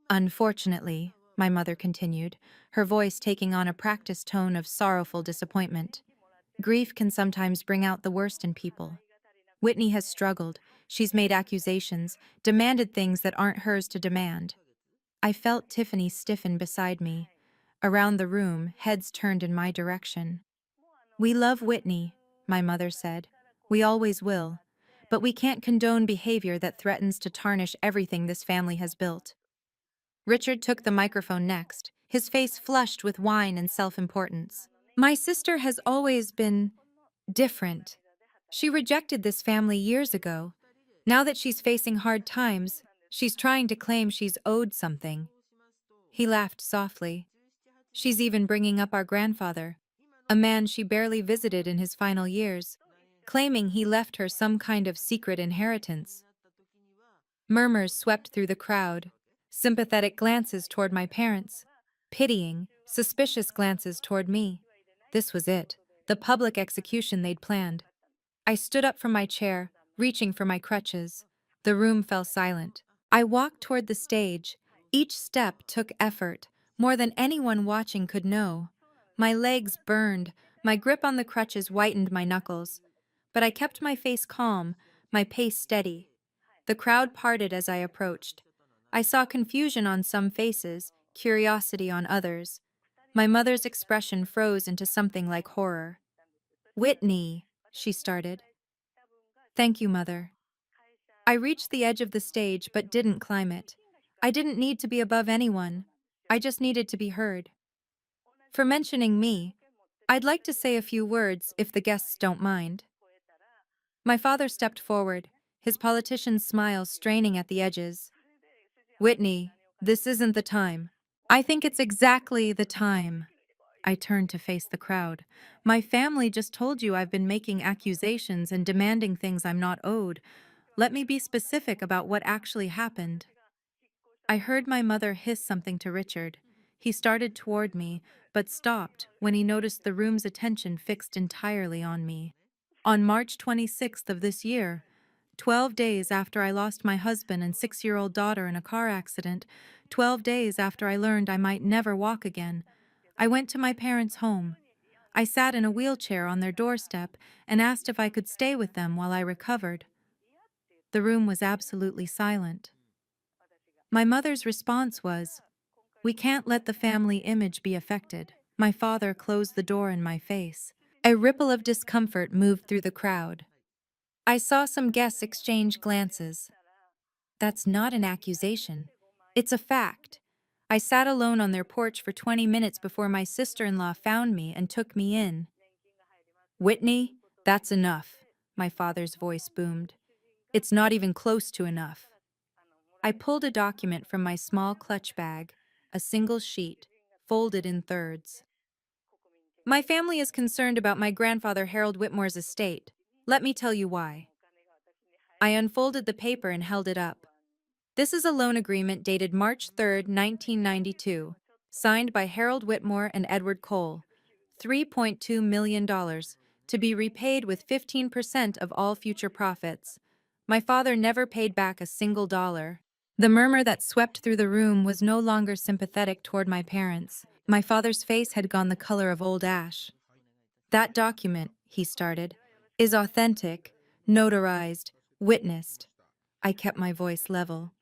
"Unfortunately," my mother continued, her voice taking on a practiced tone of sorrowful disappointment, "grief can sometimes bring out the worst in people. Whitney has struggled. She's made accusations, demanded things that aren't hers to demand." I felt Tiffany stiffen beside me. Around the room, heads turned in my direction. "We love Whitney," my mother said. "We always will. But we can't condone behavior that threatens to tarnish everything this family has built." Richard took the microphone next, his face flushed with wine and self-importance. "My sister has always been different. She rejected this family years ago. Now that she's facing hard times, she's trying to claim she's owed something." He laughed softly. "She's even bringing up our grandfather, a man she barely visited in his final years, claiming he left her some kind of secret inheritance." Murmurs swept through the crowd, sympathetic glances toward my parents. Pitying, suspicious glances toward me. This was it, the public execution they'd planned. I stood up from my chair, reaching for my crutches. The room fell silent. I walked toward the stage. Each step took effort, more than anyone watching could know. My legs burned, my grip on the crutches whitened my knuckles. But I kept my face calm, my pace steady. The crowd parted as I approached. I saw confusion on some faces, curiosity on others. My mother's expression froze into something like horror. "Whitney," she started. "Thank you, Mother." I reached the edge of the stage but didn't climb it. I didn't need to be above anyone. I just needed to be heard. For mentioning me, I'd like to say a few words if the guests don't mind. My father stepped forward, his politician's smile straining at the edges. "Whitney, this isn't the time." "I think it's exactly the time." I turned to face the crowd. "My family just told you I've been making accusations and demanding things I'm not owed. Let me be specific about what actually happened." I heard my mother hiss something to Richard. He started toward me, but stopped when he noticed the room's attention fixed entirely on me. On March 26th of this year, 12 days after I lost my husband and 6-year-old daughter in a car accident, 12 days after I learned I might never walk again, I went to my parents' home. I sat in a wheelchair on their doorstep and asked if I could stay with them while I recovered. The room was absolutely silent. My mother's response was, "We can't let the family image be affected." My father closed the door in my face. A ripple of discomfort moved through the crowd. I saw some guests exchange glances. "That's not an accusation. It's a fact." I sat alone on their porch for 20 minutes before my sister-in-law found me and took me in. "Whitney, that's enough," my father's voice boomed. "It's not even close to enough." I pulled a document from my small clutch bag, a single sheet, folded in thirds. "My family is concerned about my grandfather Harold Whitmore's estate. Let me tell you why." I unfolded the paper and held it up. "This is a loan agreement dated March 3, 1992, signed by Harold Whitmore and Edward Cole, $3.2 million, to be repaid with 15% of all future profits. My father never paid back a single dollar." The murmur that swept through the room was no longer sympathetic toward my parents. My father's face had gone the color of old ash. "That document," he started, "is authentic, notarized, witnessed." I kept my voice level.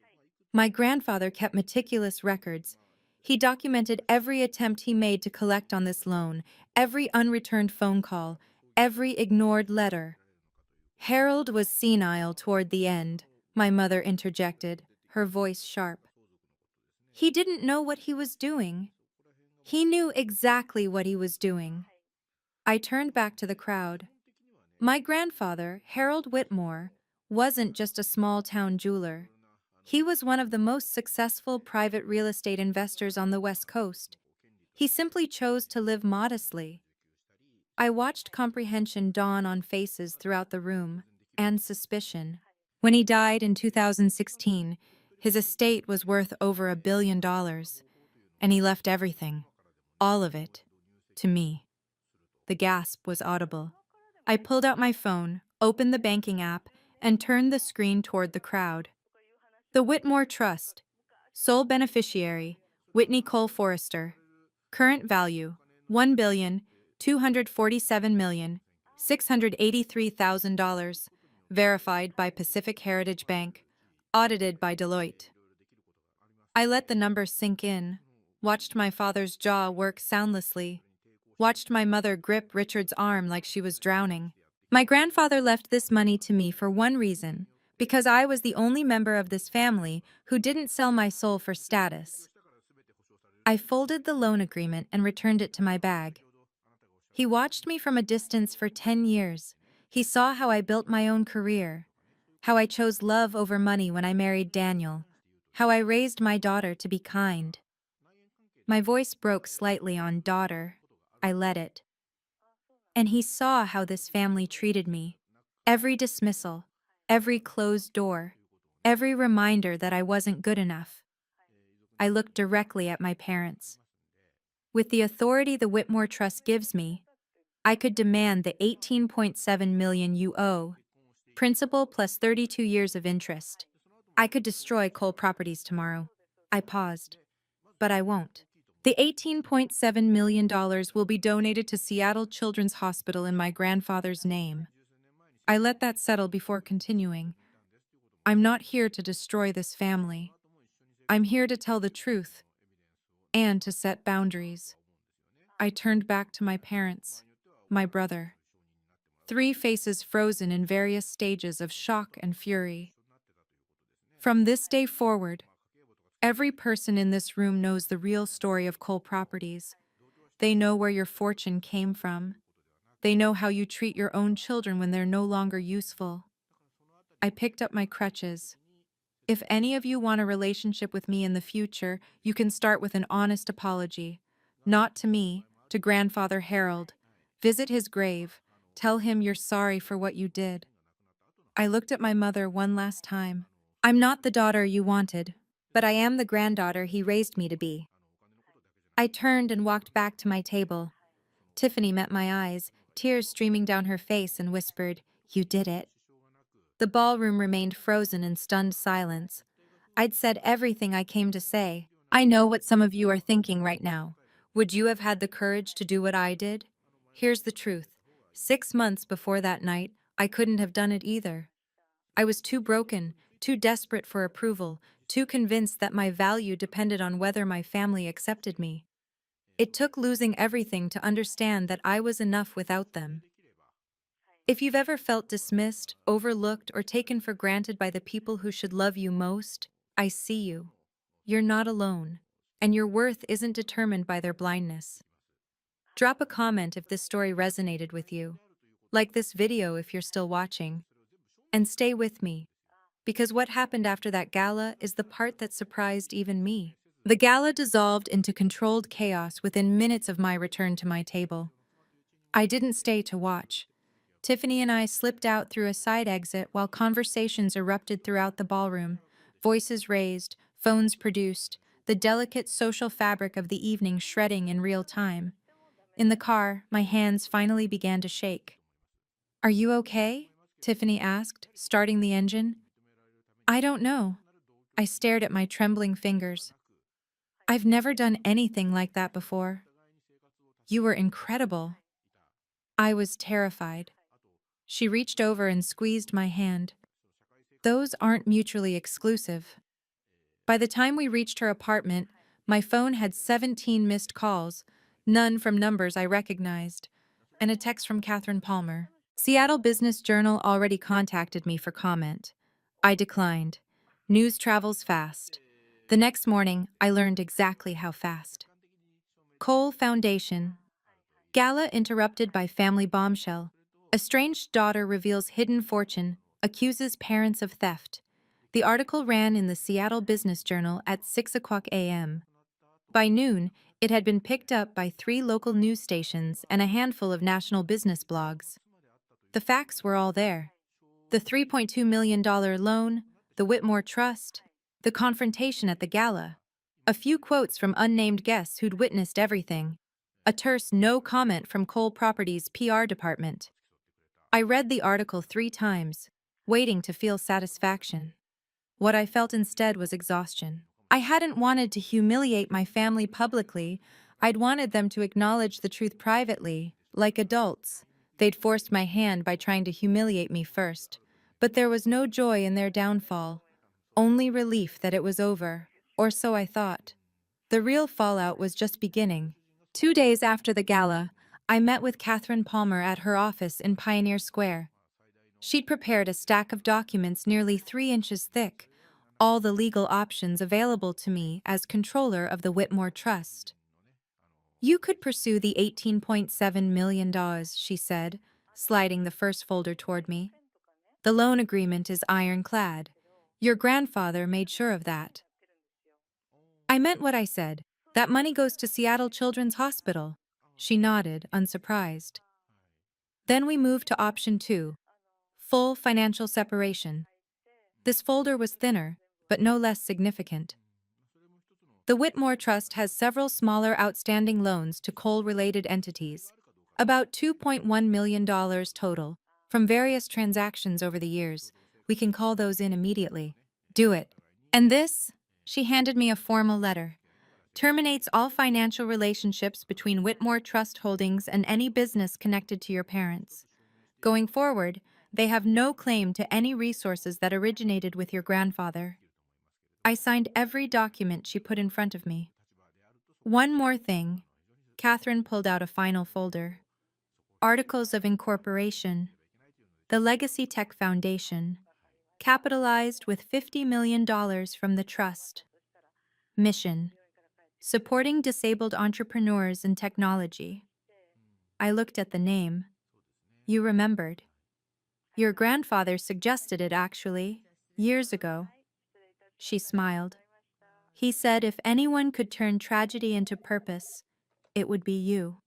"My grandfather kept meticulous records. He documented every attempt he made to collect on this loan, every unreturned phone call, every ignored letter." "Harold was senile toward the end," my mother interjected, her voice sharp. "He didn't know what he was doing." "He knew exactly what he was doing." I turned back to the crowd. My grandfather, Harold Whitmore, wasn't just a small-town jeweler. He was one of the most successful private real estate investors on the West Coast. He simply chose to live modestly. I watched comprehension dawn on faces throughout the room, and suspicion. When he died in 2016, his estate was worth over $1 billion, and he left everything, all of it, to me. The gasp was audible. I pulled out my phone, opened the banking app, and turned the screen toward the crowd. "The Whitmore Trust. Sole beneficiary, Whitney Cole Forrester. Current value, $1,247,683,000. Verified by Pacific Heritage Bank. Audited by Deloitte." I let the numbers sink in, watched my father's jaw work soundlessly, watched my mother grip Richard's arm like she was drowning. My grandfather left this money to me for one reason, because I was the only member of this family who didn't sell my soul for status. I folded the loan agreement and returned it to my bag. He watched me from a distance for 10 years. He saw how I built my own career, how I chose love over money when I married Daniel, how I raised my daughter to be kind. My voice broke slightly on daughter. I let it. And he saw how this family treated me. Every dismissal, every closed door, every reminder that I wasn't good enough. I looked directly at my parents. With the authority the Whitmore Trust gives me, I could demand the 18.7 million you owe, principal plus 32 years of interest. I could destroy Cole Properties tomorrow. I paused. But I won't. The $18.7 million will be donated to Seattle Children's Hospital in my grandfather's name. I let that settle before continuing. I'm not here to destroy this family. I'm here to tell the truth and to set boundaries. I turned back to my parents, my brother. Three faces frozen in various stages of shock and fury. From this day forward, every person in this room knows the real story of Cole Properties. They know where your fortune came from. They know how you treat your own children when they're no longer useful. I picked up my crutches. If any of you want a relationship with me in the future, you can start with an honest apology. Not to me, to Grandfather Harold. Visit his grave. Tell him you're sorry for what you did. I looked at my mother one last time. I'm not the daughter you wanted, but I am the granddaughter he raised me to be. I turned and walked back to my table. Tiffany met my eyes, tears streaming down her face, and whispered, "You did it." The ballroom remained frozen in stunned silence. I'd said everything I came to say. I know what some of you are thinking right now. Would you have had the courage to do what I did? Here's the truth. 6 months before that night, I couldn't have done it either. I was too broken, too desperate for approval, too convinced that my value depended on whether my family accepted me. It took losing everything to understand that I was enough without them. If you've ever felt dismissed, overlooked, or taken for granted by the people who should love you most, I see you. You're not alone, and your worth isn't determined by their blindness. Drop a comment if this story resonated with you. Like this video if you're still watching. And stay with me, because what happened after that gala is the part that surprised even me. The gala dissolved into controlled chaos within minutes of my return to my table. I didn't stay to watch. Tiffany and I slipped out through a side exit while conversations erupted throughout the ballroom, voices raised, phones produced, the delicate social fabric of the evening shredding in real time. In the car, my hands finally began to shake. "Are you okay?" Tiffany asked, starting the engine. "I don't know." I stared at my trembling fingers. "I've never done anything like that before." "You were incredible." I was terrified. She reached over and squeezed my hand. "Those aren't mutually exclusive." By the time we reached her apartment, my phone had 17 missed calls, none from numbers I recognized, and a text from Catherine Palmer. Seattle Business Journal already contacted me for comment. I declined. News travels fast. The next morning, I learned exactly how fast. Cole Foundation. Gala interrupted by family bombshell. Estranged daughter reveals hidden fortune, accuses parents of theft. The article ran in the Seattle Business Journal at 6 o'clock a.m. By noon, it had been picked up by 3 local news stations and a handful of national business blogs. The facts were all there. The $3.2 million loan, the Whitmore Trust, the confrontation at the gala, a few quotes from unnamed guests who'd witnessed everything, a terse no comment from Cole Properties' PR department. I read the article 3 times, waiting to feel satisfaction. What I felt instead was exhaustion. I hadn't wanted to humiliate my family publicly. I'd wanted them to acknowledge the truth privately, like adults. They'd forced my hand by trying to humiliate me first. But there was no joy in their downfall, only relief that it was over, or so I thought. The real fallout was just beginning. 2 days after the gala, I met with Catherine Palmer at her office in Pioneer Square. She'd prepared a stack of documents nearly 3 inches thick, all the legal options available to me as controller of the Whitmore Trust. "You could pursue the $18.7 million, she said, sliding the first folder toward me. "The loan agreement is ironclad. Your grandfather made sure of that." I meant what I said. That money goes to Seattle Children's Hospital. She nodded, unsurprised. Then we moved to option 2, full financial separation. This folder was thinner, but no less significant. The Whitmore Trust has several smaller outstanding loans to coal-related entities, about $2.1 million total, from various transactions over the years. We can call those in immediately. Do it. And this, she handed me a formal letter, terminates all financial relationships between Whitmore Trust Holdings and any business connected to your parents. Going forward, they have no claim to any resources that originated with your grandfather. I signed every document she put in front of me. One more thing. Catherine pulled out a final folder. Articles of Incorporation. The Legacy Tech Foundation. Capitalized with $50 million from the trust. Mission. Supporting disabled entrepreneurs in technology. I looked at the name. You remembered. Your grandfather suggested it, actually, years ago. She smiled. He said if anyone could turn tragedy into purpose, it would be you.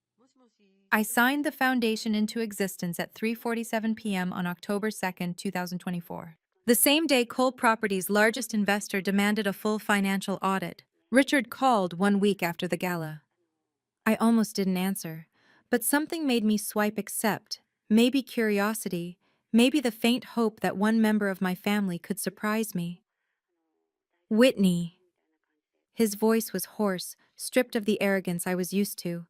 I signed the foundation into existence at 3:47 p.m. on October 2nd, 2024. The same day Cole Properties' largest investor demanded a full financial audit. Richard called 1 week after the gala. I almost didn't answer, but something made me swipe accept. Maybe curiosity, maybe the faint hope that one member of my family could surprise me. Whitney. His voice was hoarse, stripped of the arrogance I was used to.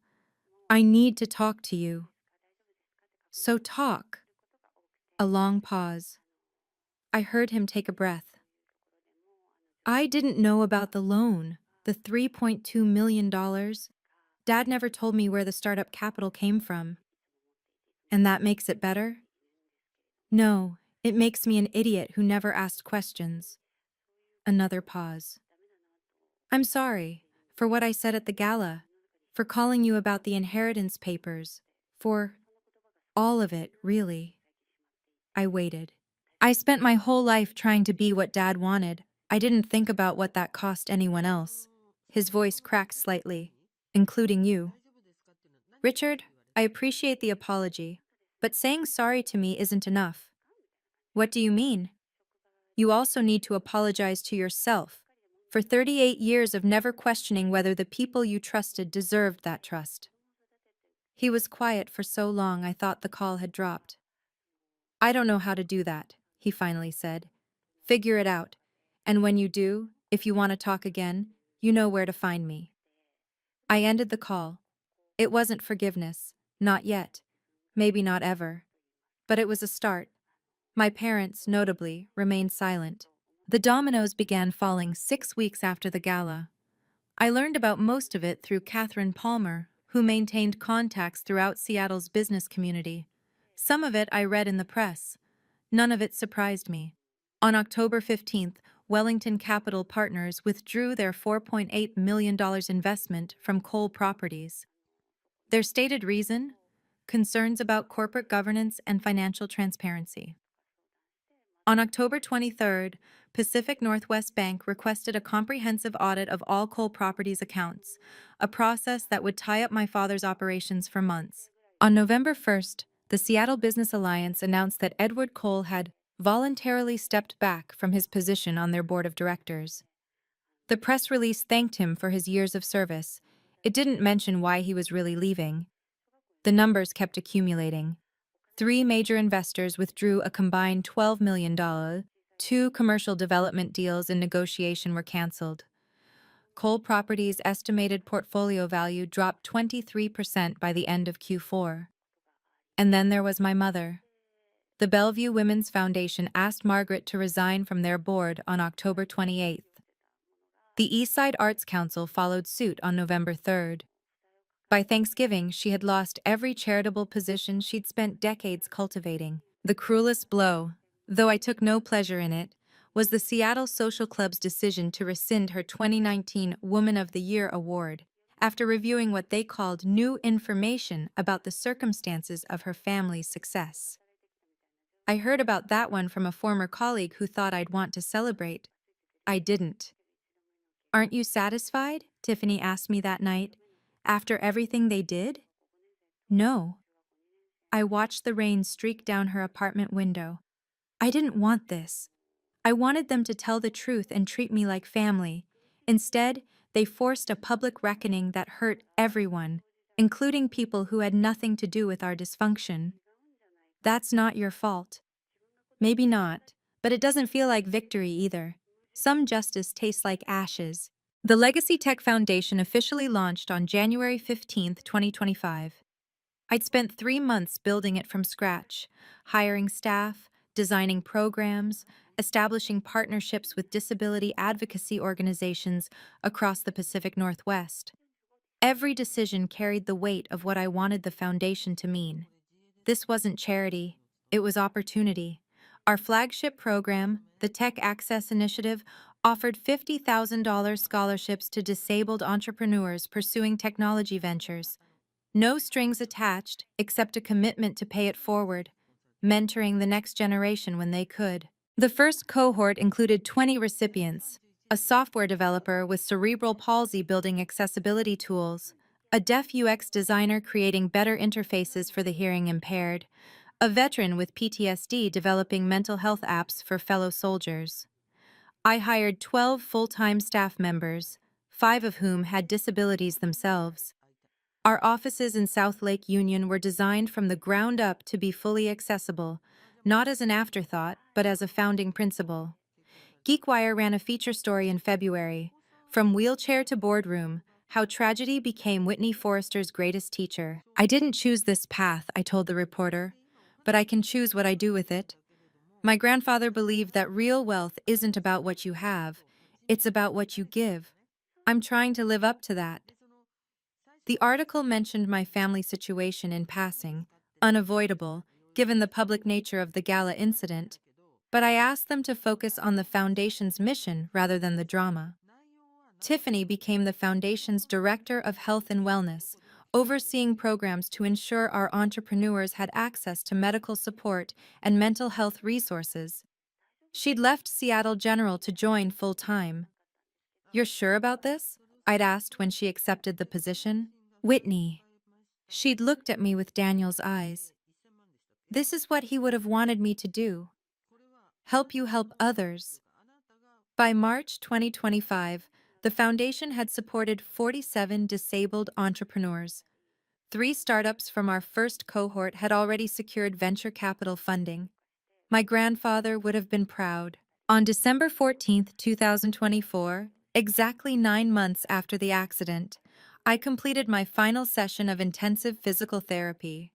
I need to talk to you. So talk. A long pause. I heard him take a breath. I didn't know about the loan, the $3.2 million. Dad never told me where the startup capital came from. And that makes it better? No, it makes me an idiot who never asked questions. Another pause. I'm sorry for what I said at the gala, for calling you about the inheritance papers, for all of it, really. I waited. I spent my whole life trying to be what Dad wanted. I didn't think about what that cost anyone else. His voice cracked slightly, including you. Richard, I appreciate the apology, but saying sorry to me isn't enough. What do you mean? You also need to apologize to yourself for 38 years of never questioning whether the people you trusted deserved that trust. He was quiet for so long I thought the call had dropped. I don't know how to do that, he finally said. Figure it out, and when you do, if you want to talk again, you know where to find me. I ended the call. It wasn't forgiveness, not yet, maybe not ever. But it was a start. My parents, notably, remained silent. The dominoes began falling 6 weeks after the gala. I learned about most of it through Catherine Palmer, who maintained contacts throughout Seattle's business community. Some of it I read in the press. None of it surprised me. On October 15th, Wellington Capital Partners withdrew their $4.8 million investment from Cole Properties. Their stated reason? Concerns about corporate governance and financial transparency. On October 23rd, Pacific Northwest Bank requested a comprehensive audit of all Cole Properties accounts, a process that would tie up my father's operations for months. On November 1st, the Seattle Business Alliance announced that Edward Cole had voluntarily stepped back from his position on their board of directors. The press release thanked him for his years of service. It didn't mention why he was really leaving. The numbers kept accumulating. 3 major investors withdrew a combined $12 million. 2 commercial development deals in negotiation were canceled. Cole Properties' estimated portfolio value dropped 23% by the end of Q4. And then there was my mother. The Bellevue Women's Foundation asked Margaret to resign from their board on October 28th. The Eastside Arts Council followed suit on November 3rd. By Thanksgiving, she had lost every charitable position she'd spent decades cultivating. The cruelest blow, though I took no pleasure in it, was the Seattle Social Club's decision to rescind her 2019 Woman of the Year award after reviewing what they called new information about the circumstances of her family's success. I heard about that one from a former colleague who thought I'd want to celebrate. I didn't. Aren't you satisfied? Tiffany asked me that night. After everything they did? No. I watched the rain streak down her apartment window. I didn't want this. I wanted them to tell the truth and treat me like family. Instead, They forced a public reckoning that hurt everyone, including people who had nothing to do with our dysfunction. That's not your fault. Maybe not, but it doesn't feel like victory either. Some justice tastes like ashes. The Legacy Tech Foundation officially launched on January 15th, 2025. I'd spent 3 months building it from scratch, hiring staff, designing programs, establishing partnerships with disability advocacy organizations across the Pacific Northwest. Every decision carried the weight of what I wanted the foundation to mean. This wasn't charity, it was opportunity. Our flagship program, the Tech Access Initiative, offered $50,000 scholarships to disabled entrepreneurs pursuing technology ventures. No strings attached, except a commitment to pay it forward, mentoring the next generation when they could. The first cohort included 20 recipients: a software developer with cerebral palsy building accessibility tools, a deaf UX designer creating better interfaces for the hearing impaired, a veteran with PTSD developing mental health apps for fellow soldiers. I hired 12 full-time staff members, 5 of whom had disabilities themselves. Our offices in South Lake Union were designed from the ground up to be fully accessible, not as an afterthought, but as a founding principle. GeekWire ran a feature story in February, From Wheelchair to Boardroom, How Tragedy Became Whitney Forrester's Greatest Teacher. I didn't choose this path, I told the reporter, but I can choose what I do with it. My grandfather believed that real wealth isn't about what you have, it's about what you give. I'm trying to live up to that. The article mentioned my family situation in passing, unavoidable, given the public nature of the gala incident, but I asked them to focus on the foundation's mission rather than the drama. Tiffany became the foundation's Director of Health and Wellness, overseeing programs to ensure our entrepreneurs had access to medical support and mental health resources. She'd left Seattle General to join full-time. "You're sure about this?" I'd asked when she accepted the position. "Whitney." She'd looked at me with Daniel's eyes. "This is what he would have wanted me to do. Help you help others." By March 2025, the foundation had supported 47 disabled entrepreneurs. 3 startups from our first cohort had already secured venture capital funding. My grandfather would have been proud. On December 14th, 2024, exactly 9 months after the accident, I completed my final session of intensive physical therapy.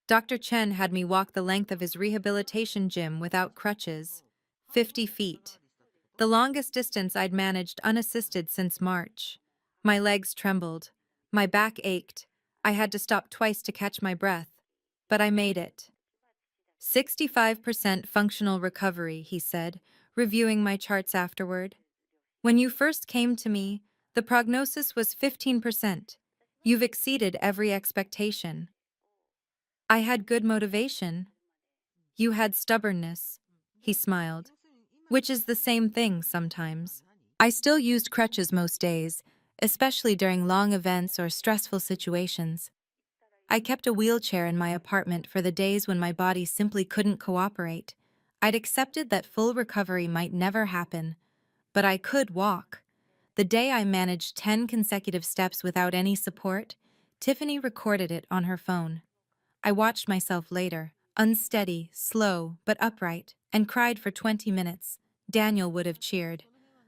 Dr. Chen had me walk the length of his rehabilitation gym without crutches, 50 feet. The longest distance I'd managed unassisted since March. My legs trembled. My back ached. I had to stop twice to catch my breath. But I made it. 65% functional recovery, he said, reviewing my charts afterward. "When you first came to me, the prognosis was 15%. You've exceeded every expectation." I had good motivation. "You had stubbornness," he smiled, which is the same thing sometimes. I still used crutches most days, especially during long events or stressful situations. I kept a wheelchair in my apartment for the days when my body simply couldn't cooperate. I'd accepted that full recovery might never happen, but I could walk. The day I managed 10 consecutive steps without any support, Tiffany recorded it on her phone. I watched myself later, unsteady, slow, but upright, and cried for 20 minutes. Daniel would have cheered.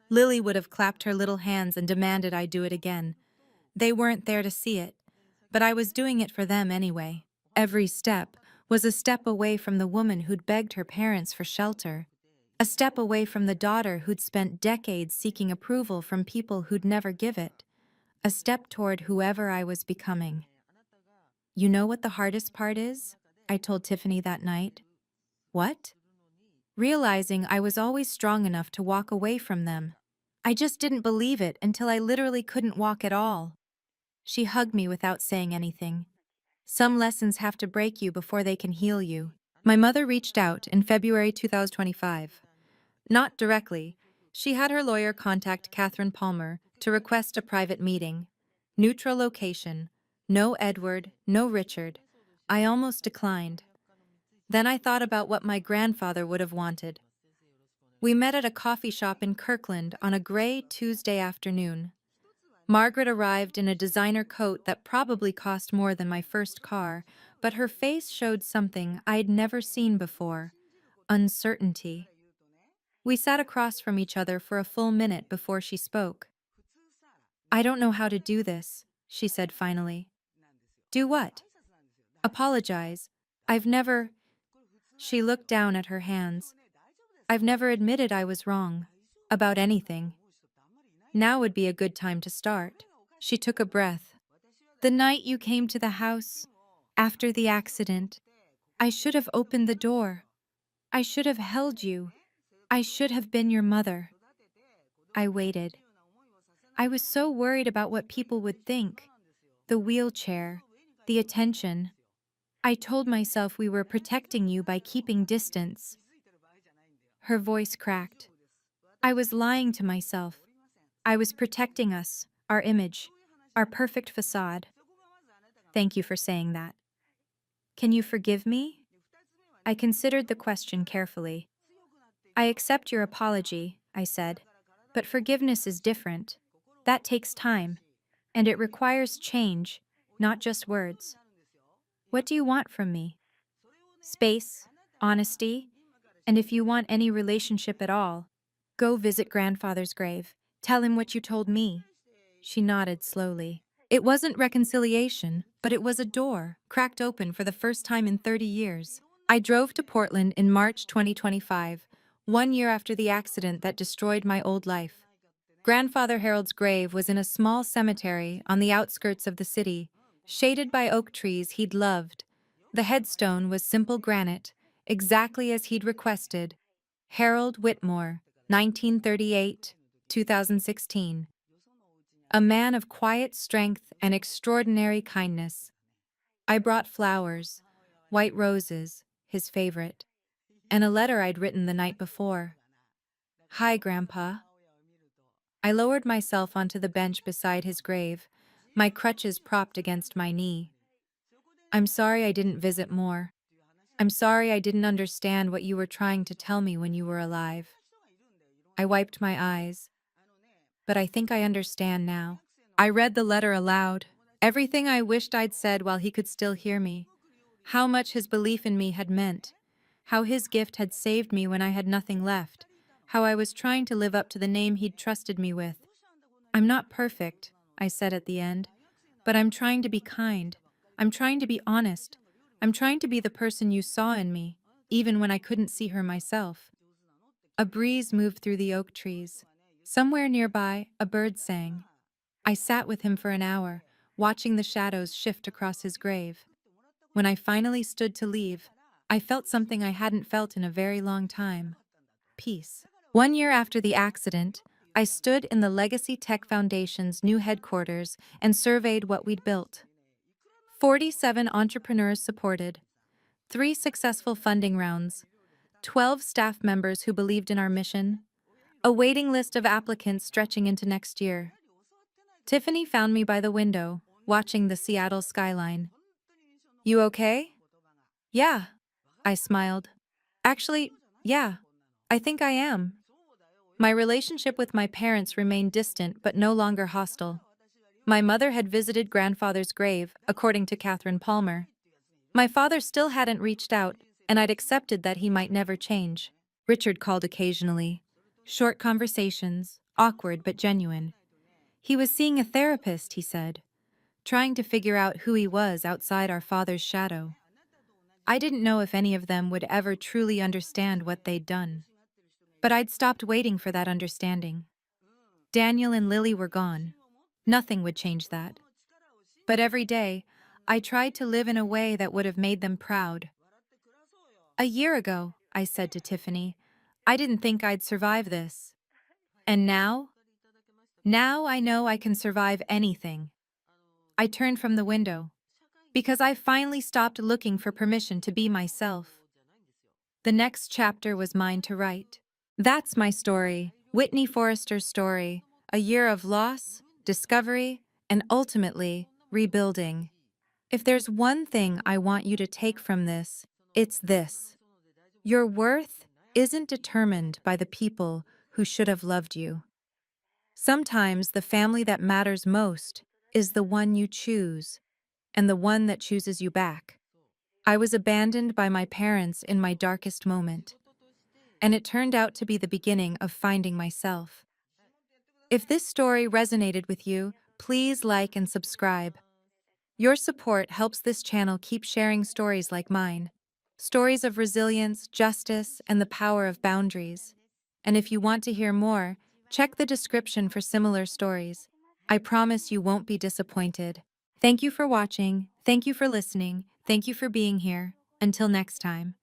Lily would have clapped her little hands and demanded I do it again. They weren't there to see it, but I was doing it for them anyway. Every step was a step away from the woman who'd begged her parents for shelter, a step away from the daughter who'd spent decades seeking approval from people who'd never give it, a step toward whoever I was becoming. "You know what the hardest part is?" I told Tiffany that night. "What?" "Realizing I was always strong enough to walk away from them. I just didn't believe it until I literally couldn't walk at all." She hugged me without saying anything. Some lessons have to break you before they can heal you. My mother reached out in February 2025. Not directly. She had her lawyer contact Catherine Palmer to request a private meeting. Neutral location. No Edward, no Richard. I almost declined. Then I thought about what my grandfather would have wanted. We met at a coffee shop in Kirkland on a gray Tuesday afternoon. Margaret arrived in a designer coat that probably cost more than my first car, but her face showed something I'd never seen before: uncertainty. We sat across from each other for a full minute before she spoke. "I don't know how to do this," she said finally. "Do what?" "Apologize. I've never—" She looked down at her hands. "I've never admitted I was wrong. About anything. Now would be a good time to start." She took a breath. "The night you came to the house, after the accident, I should have opened the door. I should have held you. I should have been your mother." I waited. I was so worried about what people would think. The wheelchair, the attention. I told myself we were protecting you by keeping distance. Her voice cracked. I was lying to myself. I was protecting us, our image, our perfect facade. Thank you for saying that. Can you forgive me? I considered the question carefully. "I accept your apology," I said, "but forgiveness is different. That takes time, and it requires change, not just words. What do you want from me?" "Space, honesty, and if you want any relationship at all, go visit grandfather's grave. Tell him what you told me." She nodded slowly. It wasn't reconciliation, but it was a door, cracked open for the first time in 30 years. I drove to Portland in March 2025, 1 year after the accident that destroyed my old life. Grandfather Harold's grave was in a small cemetery on the outskirts of the city, shaded by oak trees he'd loved. The headstone was simple granite, exactly as he'd requested: Harold Whitmore, 1938, 2016. A man of quiet strength and extraordinary kindness. I brought flowers, white roses, his favorite, and a letter I'd written the night before. "Hi, Grandpa." I lowered myself onto the bench beside his grave, my crutches propped against my knee. "I'm sorry I didn't visit more. I'm sorry I didn't understand what you were trying to tell me when you were alive." I wiped my eyes. "But I think I understand now." I read the letter aloud, everything I wished I'd said while he could still hear me. How much his belief in me had meant. How his gift had saved me when I had nothing left. How I was trying to live up to the name he'd trusted me with. "I'm not perfect," I said at the end, "but I'm trying to be kind. I'm trying to be honest. I'm trying to be the person you saw in me, even when I couldn't see her myself." A breeze moved through the oak trees. Somewhere nearby, a bird sang. I sat with him for an hour, watching the shadows shift across his grave. When I finally stood to leave, I felt something I hadn't felt in a very long time: peace. 1 year after the accident, I stood in the Legacy Tech Foundation's new headquarters and surveyed what we'd built. 47 entrepreneurs supported, 3 successful funding rounds, 12 staff members who believed in our mission, a waiting list of applicants stretching into next year. Tiffany found me by the window, watching the Seattle skyline. "You okay?" "Yeah," I smiled. "Actually, yeah, I think I am." My relationship with my parents remained distant but no longer hostile. My mother had visited grandfather's grave, according to Catherine Palmer. My father still hadn't reached out, and I'd accepted that he might never change. Richard called occasionally. Short conversations, awkward but genuine. He was seeing a therapist, he said, trying to figure out who he was outside our father's shadow. I didn't know if any of them would ever truly understand what they'd done. But I'd stopped waiting for that understanding. Daniel and Lily were gone. Nothing would change that. But every day, I tried to live in a way that would have made them proud. "A year ago," I said to Tiffany, "I didn't think I'd survive this. And now? Now I know I can survive anything." I turned from the window, because I finally stopped looking for permission to be myself. The next chapter was mine to write. That's my story, Whitney Forrester's story, a year of loss, discovery, and ultimately, rebuilding. If there's one thing I want you to take from this, it's this: your worth isn't determined by the people who should have loved you. Sometimes the family that matters most is the one you choose, and the one that chooses you back. I was abandoned by my parents in my darkest moment, and it turned out to be the beginning of finding myself. If this story resonated with you, please like and subscribe. Your support helps this channel keep sharing stories like mine. Stories of resilience, justice, and the power of boundaries. And if you want to hear more, check the description for similar stories. I promise you won't be disappointed. Thank you for watching. Thank you for listening. Thank you for being here. Until next time.